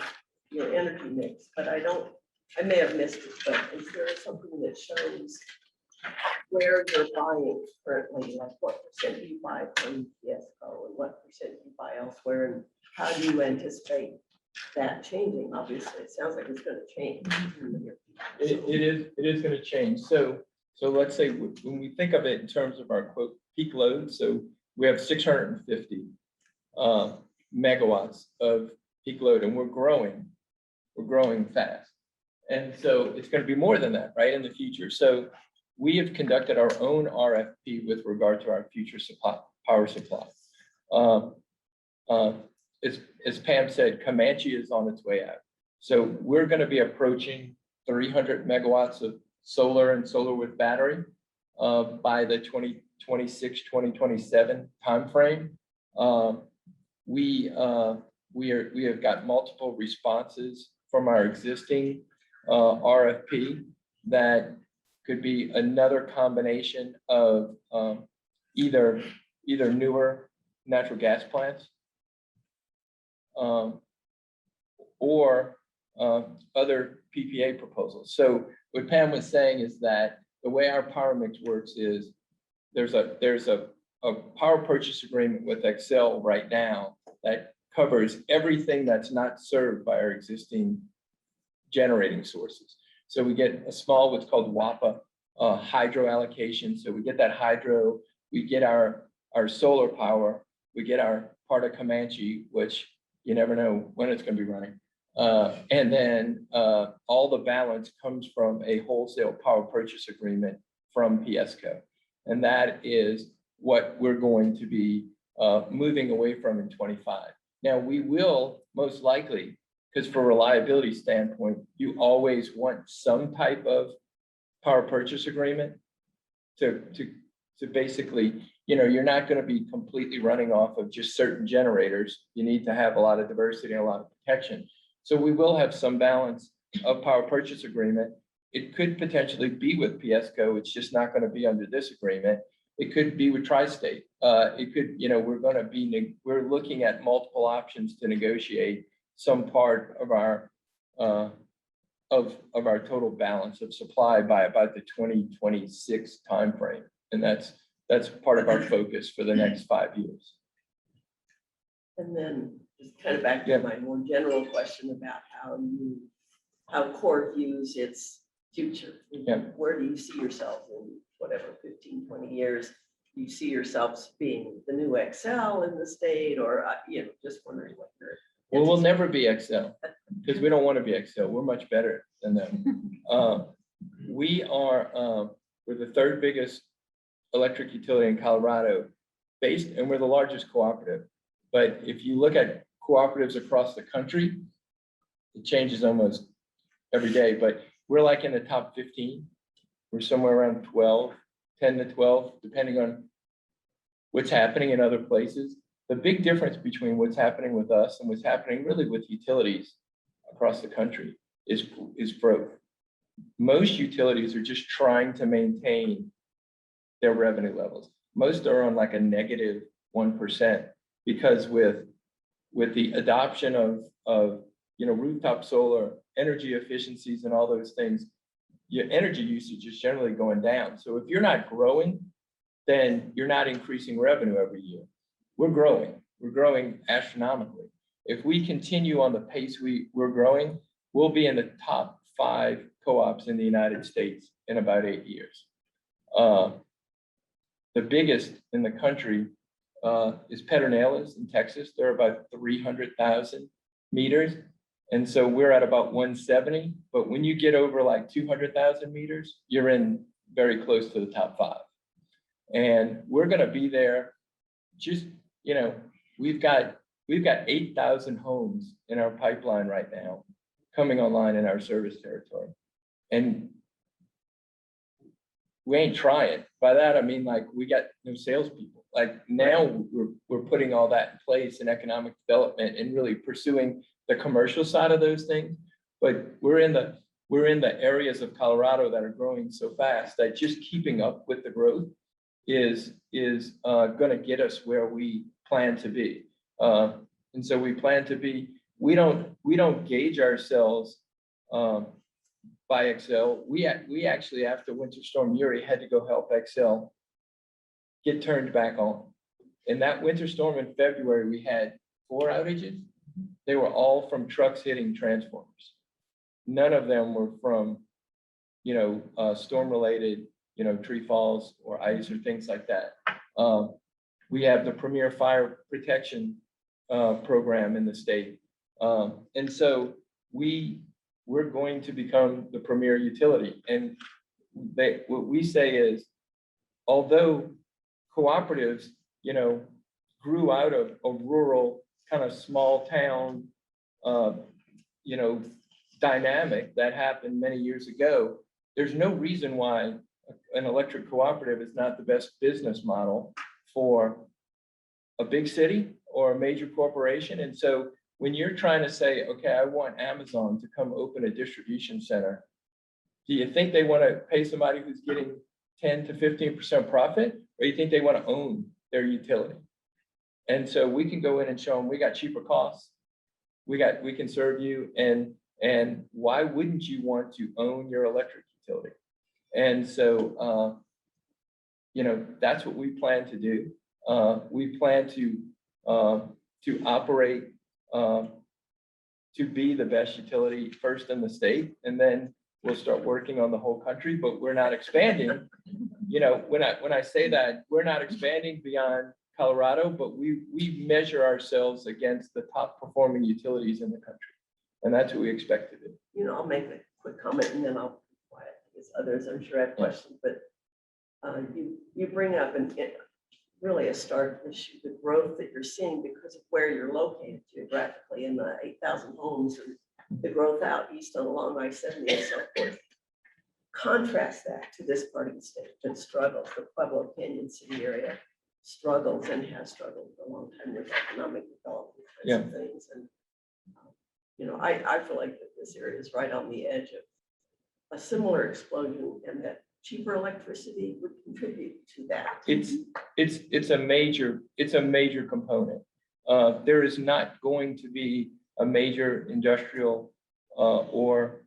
your energy mix, but I may have missed it, but is there something that shows where you're buying currently, like what percent you buy from PSCo and what percent you buy elsewhere, and how do you anticipate that changing? Obviously, it sounds like it's going to change. It is going to change. So let's say when we think of it in terms of our quote peak load, so we have 650 megawatts of peak load, and we're growing fast. And so it's going to be more than that, right, in the future. So we have conducted our own RFP with regard to our future power supply. As Pam said, Comanche is on its way out. So we're going to be approaching 300 megawatts of solar and solar with battery by the 2026, 2027 timeframe. We have got multiple responses from our existing RFP that could be another combination of either newer natural gas plants or other PPA proposals. So what Pam was saying is that the way our power mix works is there's a power purchase agreement with Xcel right now that covers everything that's not served by our existing generating sources. So we get a small, what's called WAPA hydro allocation. So we get that hydro, we get our solar power, we get our part of Comanche, which you never know when it's going to be running. And then all the balance comes from a wholesale power purchase agreement from PSCo. And that is what we're going to be moving away from in 25. Now, we will most likely, because for reliability standpoint, you always want some type of power purchase agreement to basically, you're not going to be completely running off of just certain generators. You need to have a lot of diversity and a lot of protection. So we will have some balance of power purchase agreement. It could potentially be with PSCo. It's just not going to be under this agreement. It could be with Tri-State. It could, we're looking at multiple options to negotiate some part of our total balance of supply by about the 2026 timeframe. And that's part of our focus for the next 5 years. And then just kind of back to my more general question about how CORE views its future. Where do you see yourself in whatever 15, 20 years? Do you see yourselves being the new Xcel in the state, or just wondering what you're. Well, we'll never be Xcel because we don't want to be Xcel. We're much better than them. We're the third biggest electric utility in Colorado, and we're the largest cooperative. But if you look at cooperatives across the country, it changes almost every day. But we're like in the top 15. We're somewhere around 10 to 12, depending on what's happening in other places. The big difference between what's happening with us and what's happening really with utilities across the country is growth. Most utilities are just trying to maintain their revenue levels. Most are on like a negative 1% because with the adoption of rooftop solar, energy efficiencies and all those things, your energy usage is generally going down. So if you're not growing, then you're not increasing revenue every year. We're growing astronomically. If we continue on the pace we're growing, we'll be in the top 5 co-ops in the United States in about 8 years. The biggest in the country is Pedernales in Texas. They're about 300,000 meters. And so we're at about 170, but when you get over like 200,000 meters, you're in very close to the top 5. And we're gonna be there. Just, you know, we've got 8,000 homes in our pipeline right now coming online in our service territory. And we ain't trying. By that, I mean, like, we got no salespeople. Like, now we're putting all that in place in economic development and really pursuing the commercial side of those things. But we're in the areas of Colorado that are growing so fast that just keeping up with the growth is gonna get us where we plan to be. And so we plan to be, we don't gauge ourselves by Xcel. We actually, after Winter Storm Uri, had to go help Xcel get turned back on. In that winter storm in February, we had 4 outages. They were all from trucks hitting transformers. None of them were from, storm-related, tree falls or ice or things like that. We have the premier fire protection program in the state. And so we're going to become the premier utility. And what we say is, although cooperatives, grew out of a rural kind of small town, dynamic that happened many years ago, there's no reason why an electric cooperative is not the best business model for a big city or a major corporation. And so when you're trying to say, okay, I want Amazon to come open a distribution center, do you think they want to pay somebody who's getting 10 to 15% profit, or you think they want to own their utility? And so we can go in and show them we got cheaper costs, we can serve you, and why wouldn't you want to own your electric utility? And so that's what we plan to do. We plan to operate to be the best utility first in the state, and then we'll start working on the whole country. But we're not expanding. When I say that, we're not expanding beyond Colorado, but we measure ourselves against the top performing utilities in the country, and that's what we expect to do. I'll make a quick comment and then I'll be quiet, because others I'm sure have questions, but you bring up really a stark issue, the growth that you're seeing because of where you're located geographically in the 8,000 homes and the growth out east on along I-70 and so forth. Contrast that to this part of the state that struggles, the Pueblo Canyon City area struggles and has struggled for a long time with economic development kinds of things. And, I feel like that this area is right on the edge of a similar explosion, and that cheaper electricity would contribute to that. It's a major component. There is not going to be a major industrial or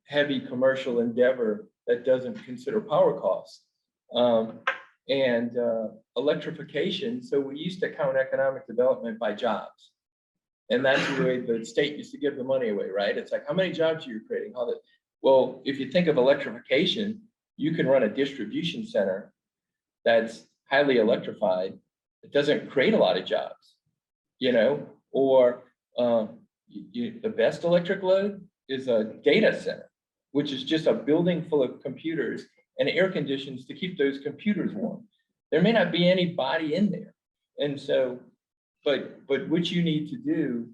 heavy commercial endeavor that doesn't consider power costs and electrification. So we used to count economic development by jobs, and that's the way the state used to give the money away, right? It's like, how many jobs are you creating? Well, if you think of electrification, you can run a distribution center that's highly electrified. It doesn't create a lot of jobs, or the best electric load is a data center, which is just a building full of computers and air conditions to keep those computers warm. There may not be anybody in there. And so, but what you need to do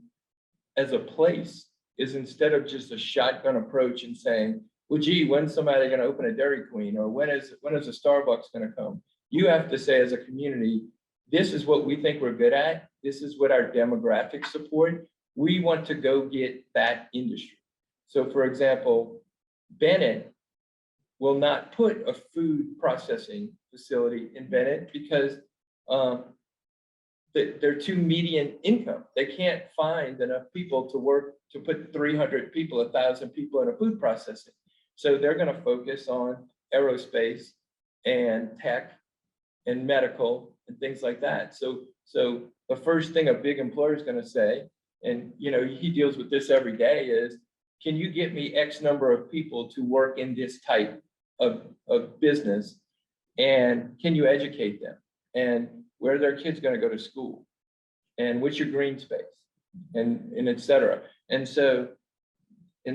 as a place is, instead of just a shotgun approach and saying, well, gee, when's somebody going to open a Dairy Queen, or when is a Starbucks going to come? You have to say, as a community, this is what we think we're good at. This is what our demographics support. We want to go get that industry. So, for example, Bennett will not put a food processing facility in Bennett because they're too median income. They can't find enough people to work to put 300 people, 1,000 people in a food processing. So they're gonna focus on aerospace and tech and medical and things like that. So the first thing a big employer is gonna say, and he deals with this every day, is, can you get me X number of people to work in this type of business? And can you educate them? And where are their kids gonna go to school? And what's your green space? And et cetera. And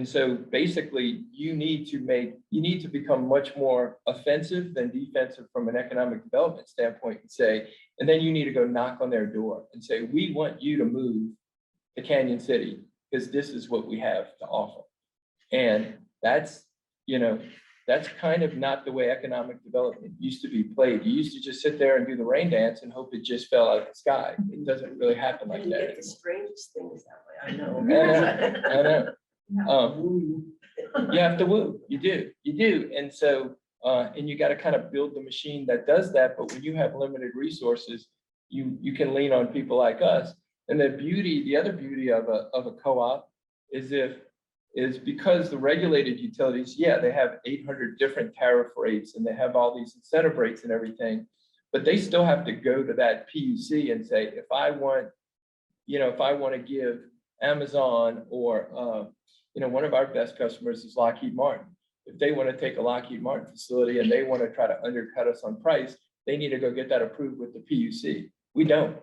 so basically you need to become much more offensive than defensive from an economic development standpoint, and say, and then you need to go knock on their door and say, we want you to move to Canyon City because this is what we have to offer. And that's kind of not the way economic development used to be played. You used to just sit there and do the rain dance and hope it just fell out of the sky. It doesn't really happen like And you that get the anymore. strangest things that way, I know. I know. You have to woo, you do. And so, and you got to kind of build the machine that does that. But when you have limited resources, you can lean on people like us. And the other beauty of a co-op is because the regulated utilities, yeah, they have 800 different tariff rates and they have all these incentive rates and everything, but they still have to go to that PUC and say, if I want to give Amazon or, one of our best customers is Lockheed Martin. If they want to take a Lockheed Martin facility and they want to try to undercut us on price, they need to go get that approved with the PUC. We don't.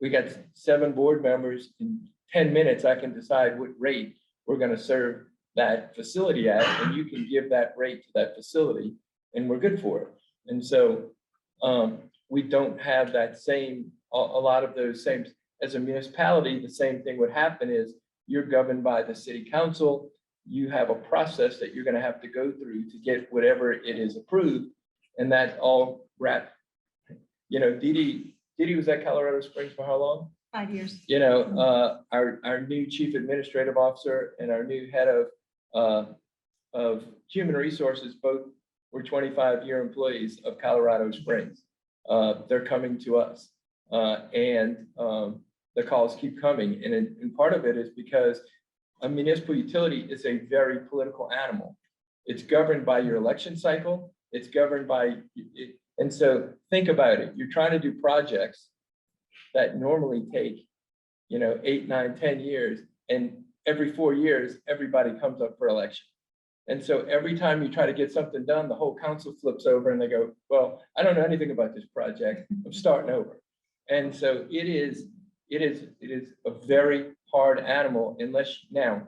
We got 7 board members. In 10 minutes, I can decide what rate we're going to serve that facility at, and you can give that rate to that facility, and we're good for it. And so we don't have that same, a lot of those same, as a municipality, the same thing would happen is you're governed by the city council. You have a process that you're going to have to go through to get whatever it is approved. And that all wrapped, Didi was at Colorado Springs for how long? 5 years. Our new chief administrative officer and our new head of human resources, both were 25-year employees of Colorado Springs. They're coming to us, and the calls keep coming. And part of it is because a municipal utility is a very political animal. It's governed by your election cycle. It's governed by it. And so think about it. You're trying to do projects that normally take, 8, 9, 10 years. And every 4 years, everybody comes up for election. And so every time you try to get something done, the whole council flips over and they go, well, I don't know anything about this project. I'm starting over. And so it is a very hard animal unless now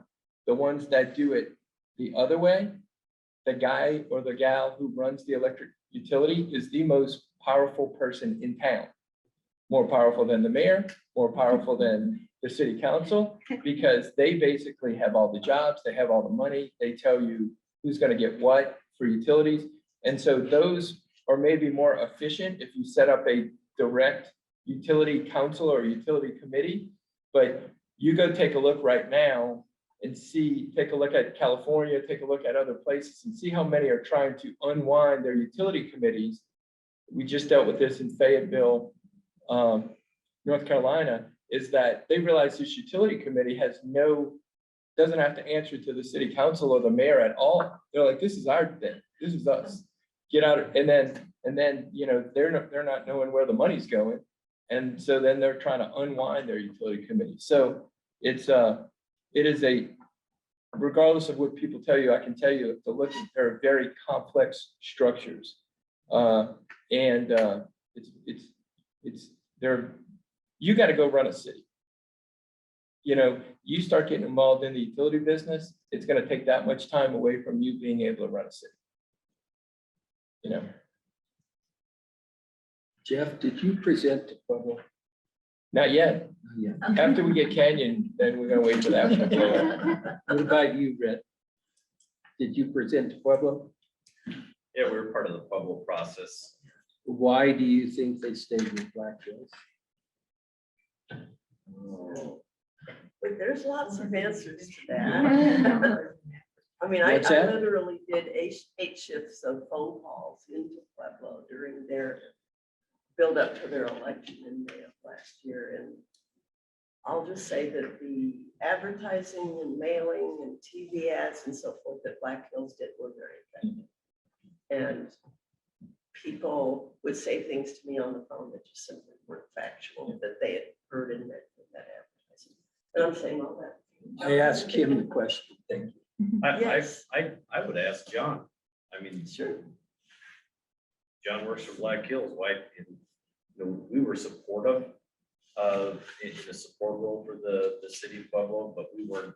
the ones that do it the other way, the guy or the gal who runs the electric utility is the most powerful person in town. More powerful than the mayor, more powerful than the city council, because they basically have all the jobs, they have all the money, they tell you who's going to get what for utilities. And so those are maybe more efficient if you set up a direct utility council or utility committee. But you go take a look right now and take a look at California, take a look at other places and see how many are trying to unwind their utility committees. We just dealt with this in Fayetteville, North Carolina, is that they realize this utility committee doesn't have to answer to the city council or the mayor at all. They're like, this is our thing, this is us. Get out. And then they're not knowing where the money's going. And so then they're trying to unwind their utility committee. So it is regardless of what people tell you, I can tell you they're very complex structures. You got to go run a city. You start getting involved in the utility business, it's going to take that much time away from you being able to run a city. Jeff, did you present to Pueblo? Not yet. Yeah. After we get Canyon, then we're going to wait for that one to blow up. What about you, Brett? Did you present to Pueblo? Yeah, we were part of the Pueblo process. Why do you think they stayed with Black Hills? But there's lots of answers to that. I mean, I What's that? literally did 8 shifts of phone calls into Pueblo during their build up to their election in May of last year. And I'll just say that the advertising and mailing and TV ads and so forth that Black Hills did were very effective. And people would say things to me on the phone that just simply weren't factual, that they had heard in that advertising. And I'm saying all that. I asked Kim the question. Thank you. Yes. I would ask John. I mean, Sure. John works for Black Hills. Why, we were supportive of in a support role for the city of Pueblo, but we were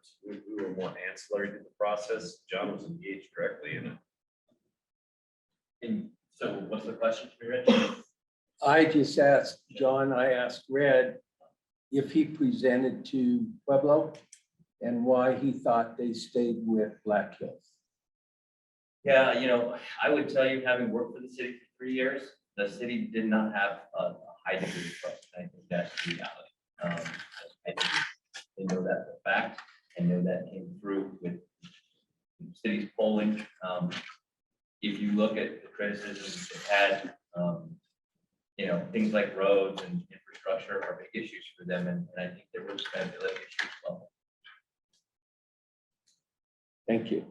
more ancillary to the process. John was engaged directly in it. And so what's the question for me, Rich? I just asked John, I asked Red if he presented to Pueblo and why he thought they stayed with Black Hills. Yeah, I would tell you, having worked for the city for 3 years, the city did not have a high degree of trust. I think that's the reality. I think they know that for a fact. I know that came through with the city's polling. If you look at the criticisms they've had, things like roads and infrastructure are big issues for them, and I think there was credibility issues as well. Thank you.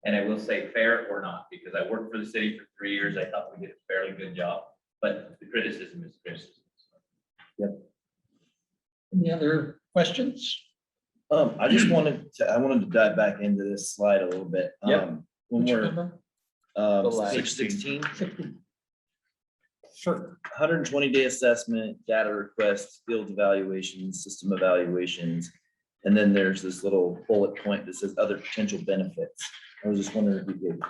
And I will say fair or not, because I worked for the city for 3 years, I thought we did a fairly good job, but the criticism is criticism. Any other questions? I just wanted to dive back into this slide a little bit. Yep. When Which we're, number? last. page 16, Sure. 120-day assessment, data requests, field evaluations, system evaluations. And then there's this little bullet point that says other potential benefits. I was just wondering if you could,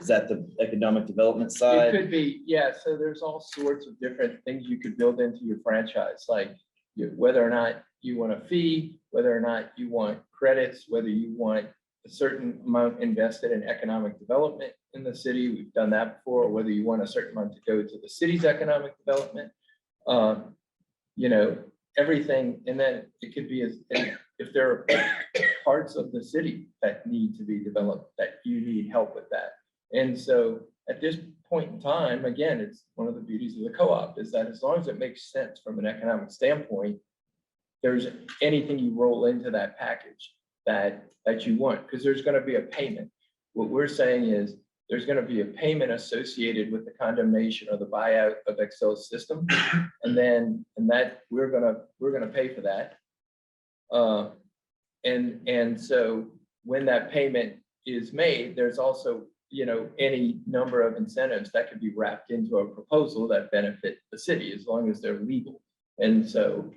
is that the economic development It side? could be, yeah, so there's all sorts of different things you could build into your franchise, like whether or not you want a fee, whether or not you want credits, whether you want a certain amount invested in economic development in the city. We've done that before, whether you want a certain amount to go to the city's economic development. Everything, and then it could be if there are parts of the city that need to be developed, that you need help with that. And so at this point in time, again, it's one of the beauties of the co-op is that as long as it makes sense from an economic standpoint, there's anything you roll into that package that you want, because there's going to be a payment. What we're saying is there's going to be a payment associated with the condemnation or the buyout of Excel's system. And that we're gonna pay for that. And so when that payment is made, there's also, any number of incentives that could be wrapped into a proposal that benefit the city as long as they're legal. And so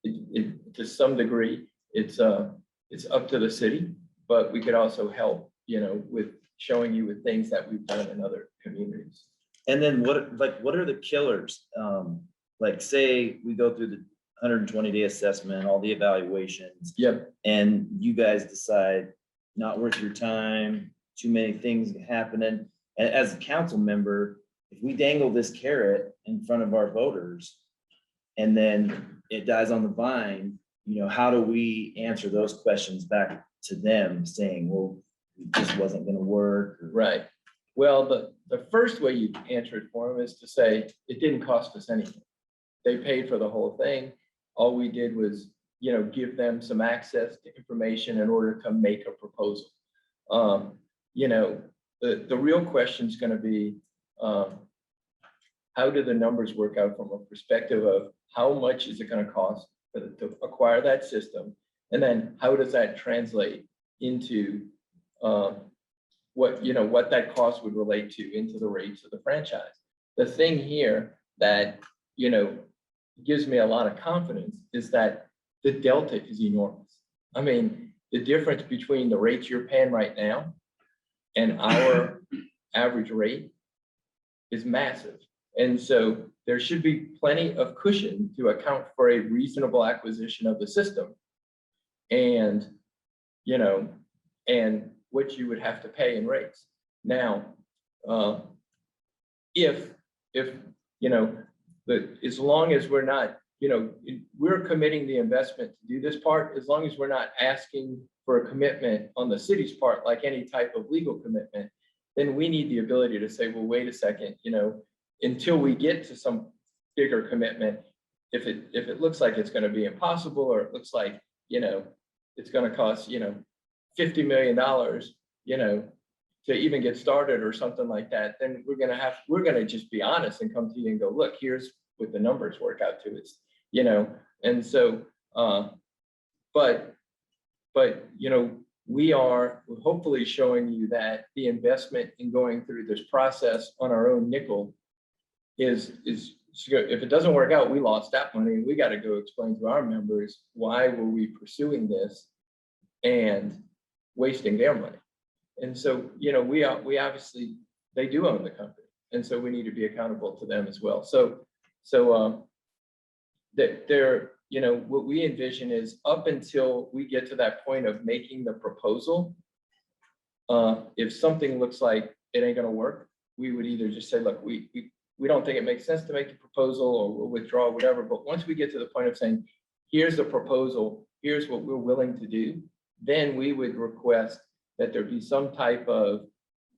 to some degree, it's up to the city, but we could also help, with showing you with things that we've done in other communities. And then what are the killers? Like say we go through the 120-day assessment, all the evaluations. Yep. And you guys decide not worth your time, too many things happening. And as a council member, if we dangle this carrot in front of our voters and then it dies on the vine, how do we answer those questions back to them saying, well, this wasn't going to work? Right. Well, the first way you answer it for them is to say, it didn't cost us anything. They paid for the whole thing. All we did was, give them some access to information in order to make a proposal. The real question is going to be, how do the numbers work out from a perspective of how much is it going to cost to acquire that system? And then how does that translate into what that cost would relate to into the rates of the franchise? The thing here that, gives me a lot of confidence is that the delta is enormous. I mean, the difference between the rates you're paying right now and our average rate is massive. And so there should be plenty of cushion to account for a reasonable acquisition of the system. And, and what you would have to pay in rates. Now, as long as we're not, we're committing the investment to do this part, as long as we're not asking for a commitment on the city's part, like any type of legal commitment, then we need the ability to say, well, wait a second, until we get to some bigger commitment, if it looks like it's gonna be impossible, or it looks like, it's gonna cost, $50 million, to even get started or something like that, then we're gonna just be honest and come to you and go, look, here's what the numbers work out to. It's, and so, but, we are hopefully showing you that the investment in going through this process on our own nickel is, if it doesn't work out, we lost that money. We got to go explain to our members, why were we pursuing this and wasting their money? And so, we obviously, they do own the company. And so we need to be accountable to them as well. So that they're, what we envision is up until we get to that point of making the proposal, if something looks like it ain't gonna work, we would either just say, look, we don't think it makes sense to make the proposal, or we'll withdraw, whatever. But once we get to the point of saying, here's the proposal, here's what we're willing to do, then we would request that there be some type of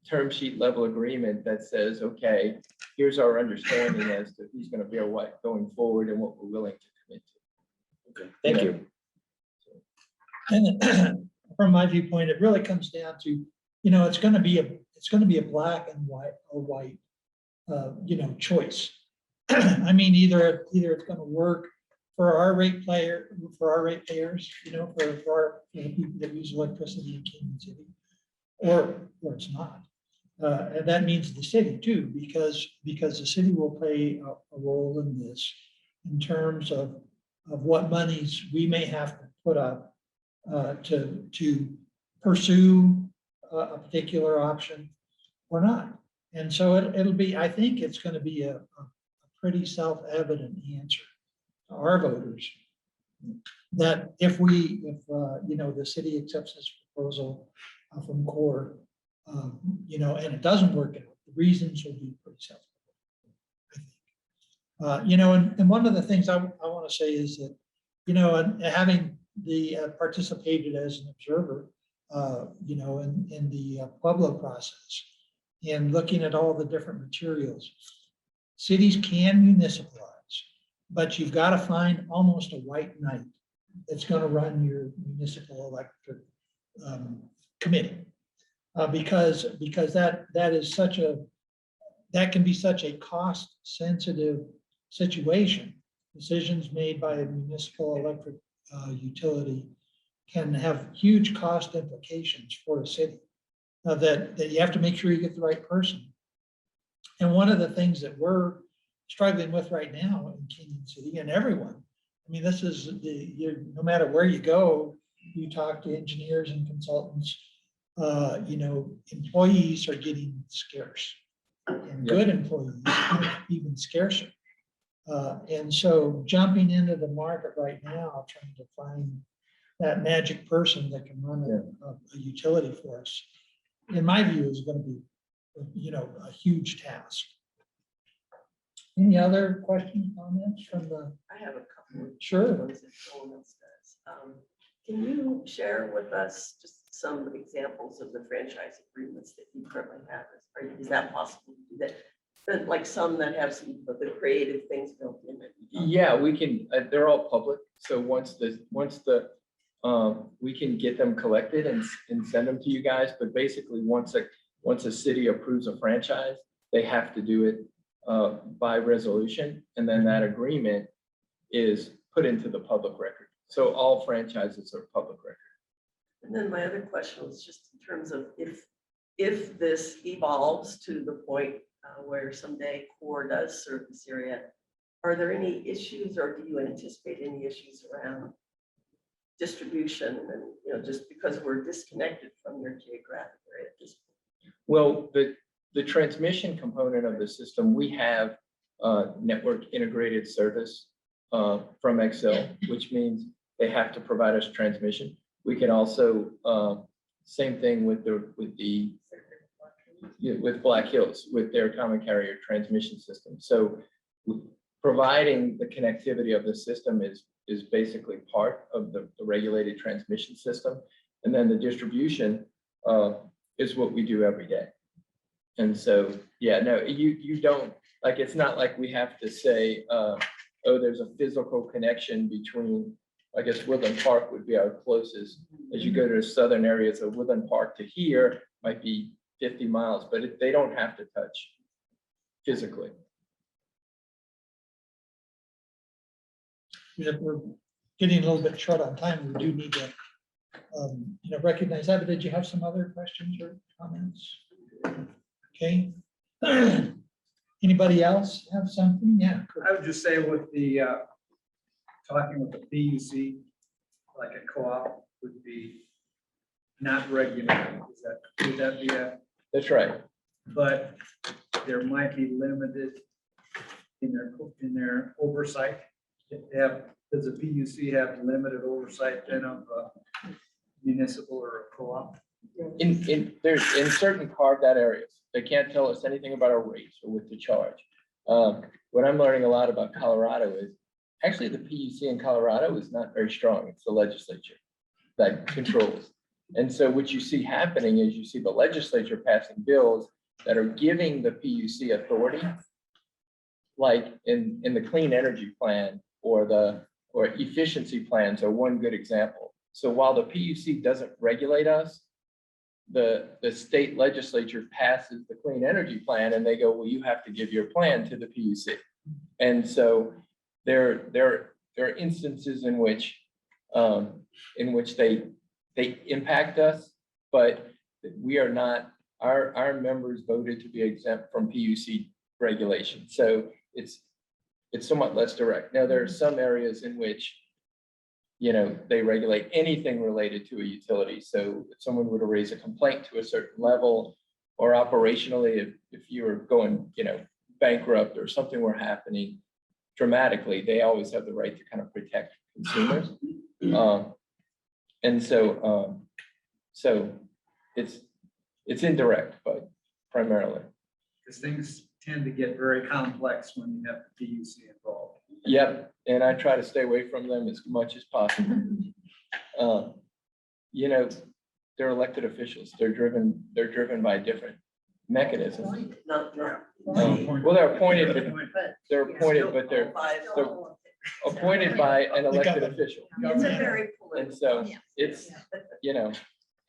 term sheet level agreement that says, okay, here's our understanding as to who's gonna bear what going forward and what we're willing to commit to. Okay, thank you. And from my viewpoint, it really comes down to, it's going to be a black and white choice. I mean, either it's going to work for our ratepayers, for the people that use electricity in Kansas City, or it's not. And that means the city too, because the city will play a role in this in terms of what monies we may have to put up to pursue a particular option or not. And so it'll be, I think it's going to be a pretty self-evident answer to our voters that if the city accepts this proposal from CORE, and it doesn't work out, the reasons will be pretty self-evident. And one of the things I want to say is that, and having participated as an observer, in the Pueblo process and looking at all the different materials, cities can municipalize, but you've got to find almost a white knight that's going to run your municipal electric committee, because that can be such a cost-sensitive situation. Decisions made by a municipal electric utility can have huge cost implications for a city, that you have to make sure you get the right person. And one of the things that we're struggling with right now in Canyon City, and everyone, I mean, this is no matter where you go, you talk to engineers and consultants, employees are getting scarce, and good employees are even scarcer. And so jumping into the market right now, trying to find that magic person that can run a utility for us, in my view, is going to be, a huge task. Any other questions, comments from the? I have a couple of Sure. ones that no one else does. Can you share with us just some examples of the franchise agreements that you currently have? Is that possible to do that? But like some that have some of the creative things built in it. Yeah, we can, they're all public. So once we can get them collected and send them to you guys, but basically once a city approves a franchise, they have to do it by resolution. And then that agreement is put into the public record. So all franchises are public record. And then my other question was just in terms of if this evolves to the point where someday CORE does serve this area, are there any issues, or do you anticipate any issues around distribution and, just because we're disconnected from your geographic area at this point? Well, the transmission component of the system, we have network integrated service from Xcel, which means they have to provide us transmission. We can also, same thing with Black Hills, with their common carrier transmission system. So providing the connectivity of the system is basically part of the regulated transmission system. And then the distribution is what we do every day. And so, yeah, no, you don't, like, it's not like we have to say, oh, there's a physical connection between, I guess Woodland Park would be our closest. As you go to the southern areas of Woodland Park to here might be 50 miles, but they don't have to touch physically. We're getting a little bit short on time. We do need to, recognize that. But did you have some other questions or comments? Okay. Anybody else have something? Yeah. I would just say with the, talking with the PUC, like a co-op would be not regulated. Would that be That's right. but there might be limited in their oversight. Does the PUC have limited oversight then of a municipal or a co-op? There's in certain carved out areas, they can't tell us anything about our rates or what to charge. What I'm learning a lot about Colorado is actually the PUC in Colorado is not very strong. It's the legislature that controls. And so what you see happening is you see the legislature passing bills that are giving the PUC authority, like in the clean energy plan or efficiency plans are one good example. So while the PUC doesn't regulate us, the state legislature passes the clean energy plan and they go, well, you have to give your plan to the PUC. And so there are instances in which they impact us, but we are not, our members voted to be exempt from PUC regulation. So it's somewhat less direct. Now, there are some areas in which, they regulate anything related to a utility. So if someone were to raise a complaint to a certain level, or operationally, if you were going, bankrupt or something were happening dramatically, they always have the right to kind of protect consumers. And so it's indirect, but primarily. Because things tend to get very complex when you have the PUC involved. Yep, and I try to stay away from them as much as possible. They're elected officials. They're driven by different mechanisms. Not. Well, they're appointed, but they're appointed by an elected official. It's a very And political. so it's,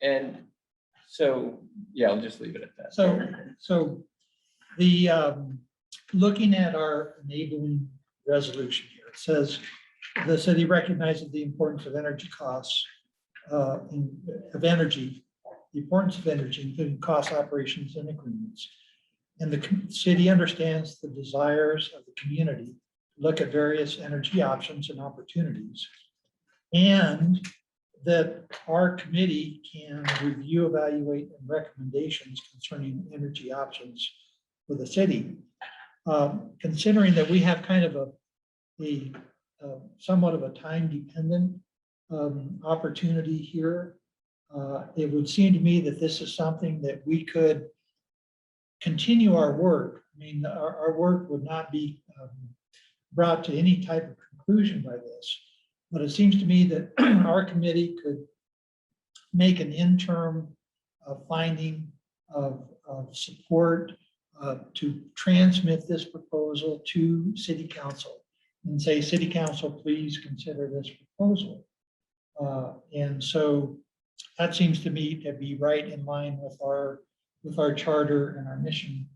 and so, yeah, I'll just leave it at that. So the, looking at our enabling resolution here, it says the city recognizes the importance of energy costs, the importance of energy, including cost operations and agreements. And the city understands the desires of the community to look at various energy options and opportunities. And that our committee can review, evaluate, and recommendations concerning energy options for the city. Considering that we have kind of a somewhat of a time-dependent opportunity here, it would seem to me that this is something that we could continue our work. I mean, our work would not be brought to any type of conclusion by this. But it seems to me that our committee could make an interim finding of support to transmit this proposal to City Council and say, City Council, please consider this proposal. And so that seems to me to be right in line with our charter and our mission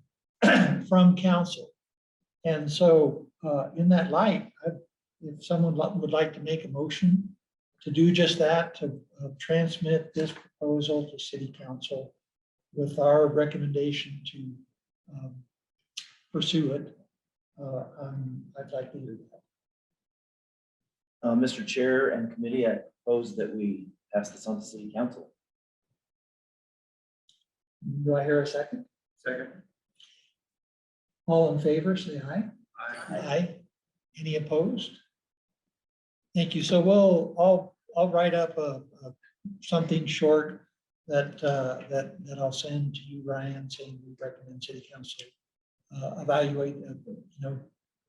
from council. And so in that light, if someone would like to make a motion to do just that, to transmit this proposal to City Council with our recommendation to pursue it, I'd like to do that. Mr. Chair and committee, I propose that we pass this on to City Council. Do I hear a second? Second. All in favor, say aye. Aye. Aye. Any opposed? Thank you. So I'll write up something short that I'll send to you, Ryan, saying we recommend City Council evaluate,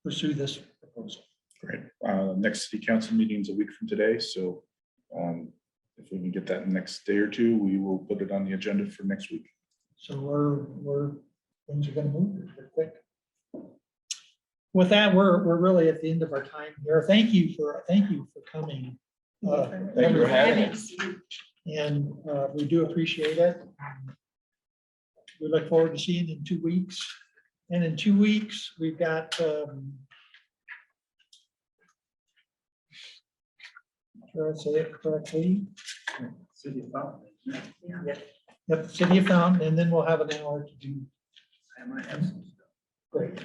pursue this proposal. Great. Next city council meeting is a week from today, so if we can get that in the next day or two, we will put it on the agenda for next week. So things are going to move pretty quick. with that, we're really at the end of our time here. Thank you for coming. Thank you for having us. And we do appreciate it. We look forward to seeing you in 2 weeks. And in 2 weeks, we've got sure I say it correctly. City of Fountain. Yep, City of Fountain, and then we'll have an hour to do. I might have some stuff. Great.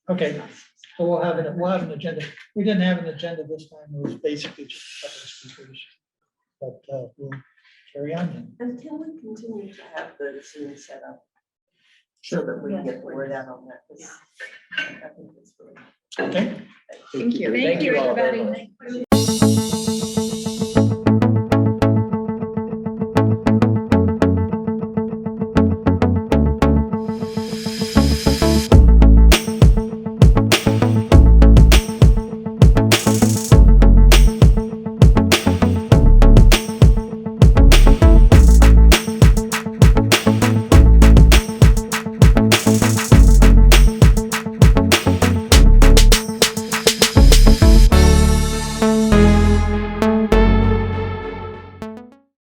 Okay, so we'll have an agenda. We didn't have an agenda this time. It was basically just a couple of speakers. But we'll carry on then. And can we continue to have the Zoom set up? So that we can get the word out on that. 'Cause I think it's really- Okay. Thank you. Thank you all very much. everybody.